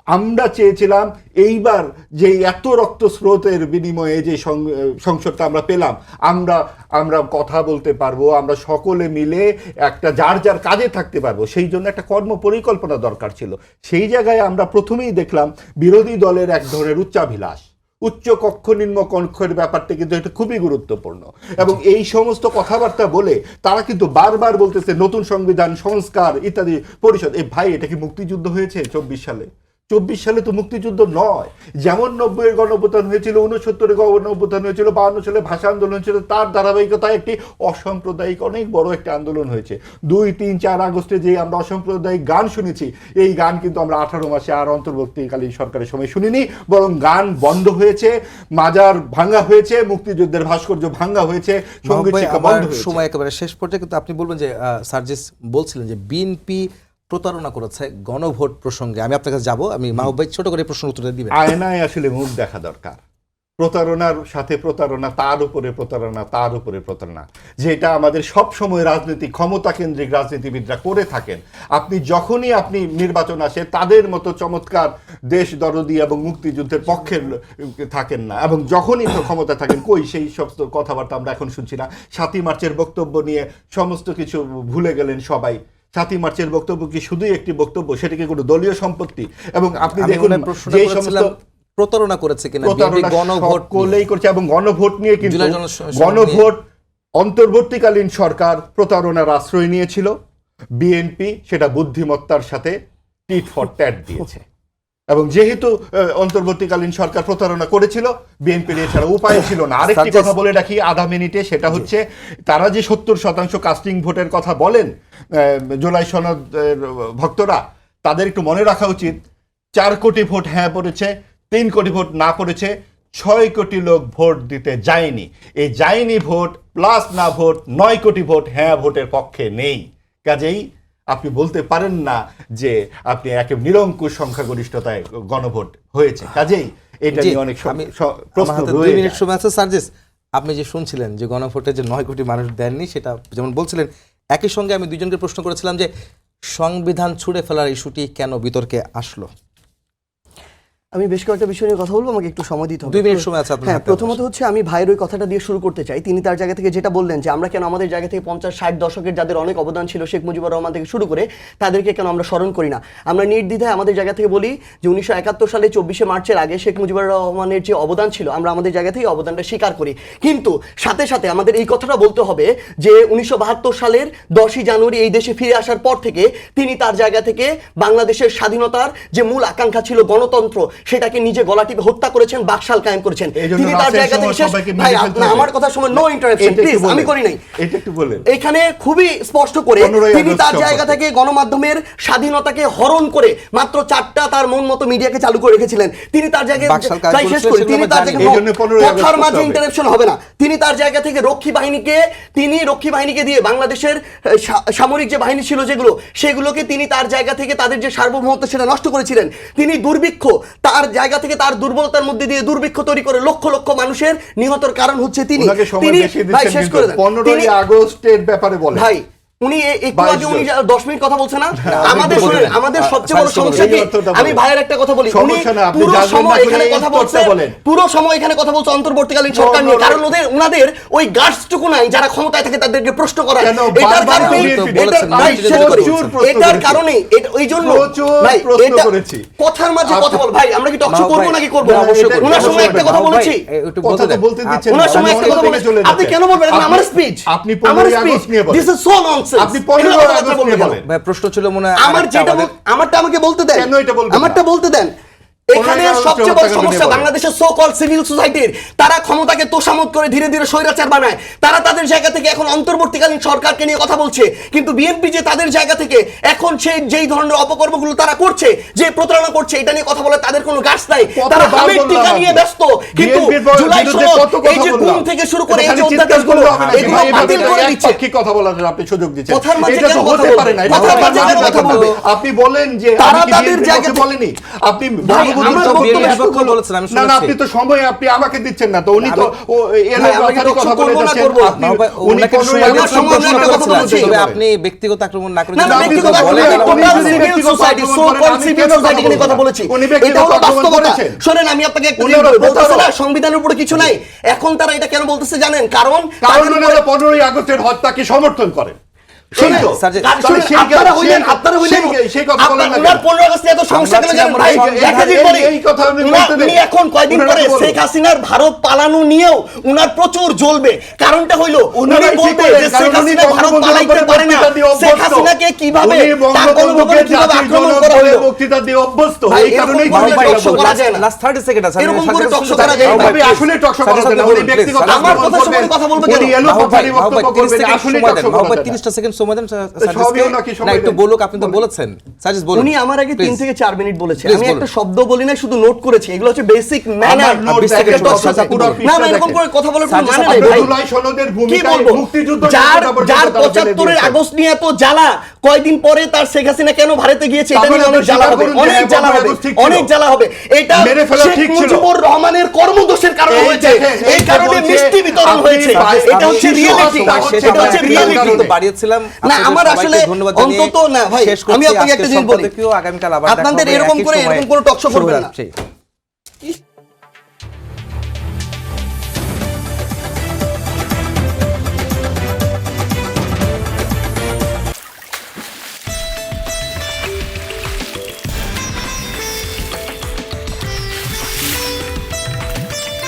আমরা চেয়েছিলাম এইবার যে এত রক্তস্রোতের বিনিময়ে যে সংসদটা আমরা পেলাম, আমরা কথা বলতে পারবো, আমরা সকলে মিলে একটা যার যার কাজে থাকতে পারবো, সেই জন্য একটা কর্ম পরিকল্পনা দরকার ছিল। সেই জায়গায় আমরা প্রথমেই দেখলাম বিরোধী দলের এক ধরনের উচ্চাভিলাষ, উচ্চ কক্ষ নিম্ন কক্ষের ব্যাপারটা কিন্তু এটা খুবই গুরুত্বপূর্ণ, এবং এই সমস্ত কথাবার্তা বলে তারা কিন্তু বারবার বলতেছে নতুন সংবিধান সংস্কার ইত্যাদি পরিষদ। এই ভাই, এটা কি মুক্তিযুদ্ধ হয়েছে 24 সালে? 24 সালে তো মুক্তিযুদ্ধ নয়। যেমন 90-এর গণঅভ্যুত্থান হয়েছিল, 69-এর গণঅভ্যুত্থান হয়েছিল, 52 সালে ভাষা আন্দোলন হয়েছিল, তার ধারাবাহিকতায় একটি অসাম্প্রদায়িক অনেক বড় একটা আন্দোলন হয়েছে। 2, 3, 4 আগস্টে যে আমরা অসাম্প্রদায়িক গান শুনেছি, এই গান কিন্তু আমরা 18 মাসে আর অন্তর্বর্তীকালীন সরকারের সময় শুনিনি, বরং গান বন্ধ হয়েছে, মাজার ভাঙ্গা হয়েছে, মুক্তিযুদ্ধের ভাস্কর্য ভাঙ্গা হয়েছে, সঙ্গীত শিক্ষা বন্ধ হয়েছে। সময় একেবারে শেষ পর্যায়ে, কিন্তু আপনি বলবেন যে সার্জিস বলছিলেন যে বিএনপি প্রতারণা করেছে গণভোট প্রসঙ্গে। আমি আপনার কাছে যাবো, আমি মাহবুব ভাই ছোট করে প্রশ্ন উত্তর দিবেন। আয়নায় আসলে মুখ দেখা দরকার। প্রতারণার সাথে প্রতারণা, তার উপরে প্রতারণা, তার উপরে প্রতারণা, যেটা আমাদের সব সময় রাজনীতি ক্ষমতা কেন্দ্রিক রাজনীতিবিদরা করে থাকেন। যখনই আপনি নির্বাচন আসে তাদের মতো চমৎকার দেশ দরদি এবং মুক্তিযুদ্ধের পক্ষের থাকেন না, এবং যখনই ক্ষমতা থাকেন কই সেই সব কথাবার্তা আমরা এখন শুনছি না। 7ই মার্চের বক্তব্য নিয়ে সমস্ত কিছু ভুলে গেলেন সবাই। 7ই মার্চের বক্তব্য কি শুধুই একটি বক্তব্য? সেটা কি কোনো দলীয় সম্পত্তি? এবং আপনি দেখুন যে সমস্ত প্রতারণা করেছে কিনা গণভোট করলেই করছে, এবং গণভোট নিয়ে কিন্তু গণভোট অন্তর্বর্তীকালীন সরকার প্রতারণার আশ্রয় নিয়েছিল, বিএনপি সেটা বুদ্ধিমত্তার সাথে টিট ফর ট্যাট দিয়েছে। এবং যেহেতু অন্তর্বর্তীকালীন সরকার প্রতারণা করেছিল, বিএনপির এছাড়া উপায় ছিল না। আরেকটি কথা বলে রাখি আধা মিনিটে, সেটা হচ্ছে তারা যে 70% কাস্টিং ভোটের কথা বলেন জুলাই সনদের ভক্তরা, তাদের একটু মনে রাখা উচিত 4 কোটি ভোট হ্যাঁ পড়েছে, 3 কোটি ভোট না পড়েছে, 6 কোটি লোক ভোট দিতে যায়নি। এই যায়নি ভোট প্লাস না ভোট 9 কোটি ভোট হ্যাঁ ভোটের পক্ষে নেই। কাজেই আপনি বলতে পারেন না যে আপনি একেবারে নিরঙ্কুশ সংখ্যাগরিষ্ঠতায় গণভোট হয়েছে। কাজেই এটা নিয়ে অনেক প্রশ্ন রয়ে যায়। সার্জিস, আপনি যে শুনছিলেন যে গণভোটে যে 9 কোটি মানুষ দেননি, সেটা যেমন বলছিলেন, একই সঙ্গে আমি দুজনকে প্রশ্ন করেছিলাম যে সংবিধান ছুঁড়ে ফেলার ইস্যুটি কেন বিতর্কে আসলো। আমি বেশ কয়েকটা বিষয় নিয়ে কথা বলবো, আমাকে একটু সময় দিতে হবে। 2 মিনিট সময় আছে আপনার। হ্যাঁ, প্রথমত হচ্ছে আমি ভাইয়ের ওই কথাটা দিয়ে শুরু করতে চাই। তিনি তার জায়গা থেকে যেটা বললেন যে আমরা কেন আমাদের জায়গা থেকে 50-60 দশকের যাদের অনেক অবদান ছিল শেখ মুজিবুর রহমান থেকে শুরু করে, তাদেরকে কেন আমরা স্মরণ করি না। আমরা নির্দ্বিধায় আমাদের জায়গা থেকে বলি যে 1971 সালে 24শে মার্চের আগে শেখ মুজিবুর রহমানের যে অবদান ছিল, আমরা আমাদের জায়গা থেকে অবদানটা স্বীকার করি। কিন্তু সাথে সাথে আমাদের এই কথাটা বলতে হবে যে 1972 সালের 10ই জানুয়ারি এই দেশে ফিরে আসার পর থেকে তিনি তার জায়গা থেকে বাংলাদেশের স্বাধীনতার যে মূল আকাঙ্ক্ষা ছিল গণতন্ত্র, সেটাকে নিজে গলা টিপে হত্যা করেছেন, বাকশাল কায়েম করেছেন। তিনি তার জায়গা থেকে ভাই, আমার কথা শুনুন, নো ইন্টারাপশন প্লিজ, আমি করি নাই। এটা একটু বলেন। এখানে খুবই স্পষ্ট করে তিনি তার জায়গা থেকে গণমাধ্যমের স্বাধীনতাকে হরণ করে মাত্র 4টা তার মন মতো মিডিয়াকে চালু করে রেখেছিলেন। তিনি তার জায়গায় প্রায় শেষ করে তিনি তার জায়গায় কথার মাঝে ইন্টারাপশন হবে না। তিনি তার জায়গা থেকে রক্ষী বাহিনীকে দিয়ে বাংলাদেশের সামরিক যে বাহিনী ছিল যেগুলো, সেগুলোকে তিনি তার জায়গা থেকে তাদের যে সার্বভৌমত্ব সেটা নষ্ট করেছিলেন। তিনি দুর্ভিক্ষ, তার জায়গা থেকে তার দুর্বলতার মধ্যে দিয়ে দুর্ভিক্ষ তৈরি করে লক্ষ লক্ষ মানুষের নিহতের কারণ হচ্ছে তিনি। ভাই শেষ করে দেন। 15ই আগস্টের ব্যাপারে বলেন ভাই, উনি একটু আগে উনি 10 মিনিট কথা বলছেন না। আমাদের সবচেয়ে বড় সমস্যা কি, আমি ভাইয়ের একটা কথা বলি, উনি পুরো সময় এখানে কথা বলছে অন্তর্বর্তীকালীন সরকার নিয়ে, কারণ ওনাদের ওই গার্ডসটুকু নাই যারা ক্ষমতায় থাকে তাদেরকে প্রশ্ন করা। এটার কারণে এই জন্য ভাই কথার মাঝে কথা বল। ভাই আমরা কি টকশো করবো নাকি করবো? ওনার সময় একটা কথা বলেছি, ওনার সময় একটা কথা বলেছি, আপনি কেন বলবেন আমার স্পিচ? আপনি 15 আগস্ট নিয়ে বলেন, দিস ইজ সো ননসেন্স। আপনি 15 আগস্ট নিয়ে বলেন। ভাই প্রশ্ন ছিল মনে হয় আমারটা আমাকে বলতে দেন। কেন এটা বলবেন? আমারটা বলতে দেন। এখানে সবচেয়ে বড় সমস্যা বাংলাদেশের সো কল সিভিল সোসাইটির, তারা ক্ষমতাকে তোষামোদ করে ধীরে ধীরে স্বৈরাচার বানায়। তারা তাদের জায়গা থেকে এখন অন্তর্বর্তীকালীন সরকারকে নিয়ে কথা বলছে, কিন্তু বিএনপি যে তাদের জায়গা থেকে এখন সেই যেই ধরনের অপকর্মগুলো তারা করছে, যে প্রতারণা করছে, এটা নিয়ে কথা বলে তাদের কোনো গাছ নাই। তারা হামের টিকা নিয়ে ব্যস্ত, কিন্তু জুলাই সনদ এই যে গুম থেকে শুরু করে এই যে অধ্যাদেশগুলো, এগুলো বাতিল করে দিচ্ছে। কি কথা বলার আপনি সুযোগ দিচ্ছেন? কথার মাঝে এটা তো কেন হতে পারে না। কথার মাঝে কেন কথা বলবে? আপনি বলেন যে তারা আমি তাদের জায়গা বলেনি, আপনি আমার তো বক্তব্য বিএনপির শেষ পক্ষে করবো। বলেছেন, আমি না না, শুনেছি। আপনি তো সময় আপনি আমাকে দিচ্ছেন না, তো উনি তো এর ভাই, আমরা কথারই কিন্তু কথা বলে করবো না, যাচ্ছেন। করবো না। আপনি উনি ওনাকে কোনো সময় আমার সময় প্রশ্ন আমরা কথা করেছিলেন, বলছি। তবে আপনি ব্যক্তিগত আক্রমণ না করে না, যদি না, আপনি ব্যক্তিগত বলেন, আক্রমণ তাহলে না, আমরা total বুঝতে civil পারি। society, so-called civil society নিয়ে কথা বলেছি। উনি এটা ব্যক্তিগত হলো আক্রমণ বাস্তবতা। করেছেন। শোনেন, আমি আপনাকে একটা উনি জিনিস বলি, ওরা বলতেছে না প্রতারক। সংবিধানের উপরে কিছু নাই। এখন তারা এটা কেন বলতেছে জানেন? কারণ কারণ তাদের ওনারা 15ই আগস্টের হত্যাকে সমর্থন করেন। শোনেন, এই তো। স্যার, যে- শোনেন, সেই- আপনারা হইলেন সেই কথা বলেন না আপনার কেন? 15 আগস্ট নিয়ে এত সমস্যা কেন জানেন ভাই? আমরা একটা জিনিস বলি, এই কথা আপনি উনার- বলতে দেন। উনি এখন কয়দিন উনারা পরে তো বলুন। শেখ হাসিনার ভারত পালানো নিয়েও উনার প্রচুর জ্বলবে। কারণটা হইলো উনি উনারাই ঠিক বলতে বলেন, যে কারণ শেখ উনি হাসিনা ভারত বঙ্গবন্ধুর পালাইতে উপরে পারে না, বক্তৃতা দিয়ে শেখ অভ্যস্ত। হাসিনাকে কিভাবে উনি তার বঙ্গবন্ধুকে গণভবনে কিভাবে জাতির আক্রমণ জনক করা বলে হলো। বক্তৃতা দিয়ে অভ্যস্ত। ভাই, এই কারণেই এরকম তিনি করে এটা টকশো বলছেন। করা যায় না। লাস্ট 30 সেকেন্ড আছে, এরকম করে সাথে টকশো সাথে করা যায় না। আপনি আসলে টকশো সাথে করাচ্ছেন না, সাথে উনি বলুন, ব্যক্তিগত please, আমার আক্রমণ কথার সময় করবেন। কথা বলবো কেন? উনি এলো মাহবুব ভাই, কথারই মাহবুব ভাই, বক্তব্য 30 করবেন, সেকেন্ড আসলে সময় দেন। টকশো মাহবুব ভাই, করাচ্ছেন 30টা সেকেন্ড সময় দেন সবই সাজিদকে। ওনাকে না, সময় একটু দেন। বলুক, আপনি তো বলেছেন। সাজিদ বলুন। উনি আমার আগে 3 Please. থেকে 4 মিনিট বলেছে। Please আমি বলুন। একটা শব্দ বলি না, শুধু নোট করেছি। এগুলো হচ্ছে বেসিক ম্যানার। আমার নোট 20 সেকেন্ড দেখেন, সময়, সাজিদ, পুরো বলুন। পৃষ্ঠা না, এরকম দেখেন। করে কথা বলার কোনো সাজিদ, মানে আপনি নাই ভাই। জুলাই সনদের কি ভূমিকায় বলবো? মুক্তিযুদ্ধ যার যোদ্ধারা পর্যন্ত যার তারা ফেলে 75-এর দিয়েছেন। আগস্ট নিয়ে এত জ্বালা, কয়দিন পরে তার শেখ হাসিনা কেন ভারতে গিয়েছে এটা তারপরে নিয়ে অনেক আপনি জ্বালা স্বীকার হবে, করুন যে অনেক হ্যাঁ, জ্বালা 15 হবে, আগস্ট ঠিক ছিল। অনেক জ্বালা হবে। এটা মেরে ফেলা শেখ ঠিক ছিল। মুজিবুর রহমানের কর্মদোষের কারণে এই হয়েছে। দেখেন, এই এই কারণে বলছে, মিষ্টি বিতরণ আপনি হয়েছে। ভাই- এটা হচ্ছে শিশু রিয়েলিটি। হত্যা হচ্ছে, এটা হচ্ছে আমরা রিয়েলিটি। কিন্তু বাড়িয়েছিলাম। না, আপনাদের আমার সবাইকে আসলে ধন্যবাদ জানিয়ে অন্তত না ভাই, শেষ আমি করছি আপনাকে একটা আজকের জিনিস বলি। সম্পাদকীয়। আগামীকাল আবার দেখা আপনাদের হবে এরকম একই করে সময়ে। এরকম করে টকশো করবেন না। শুভরাত্রি।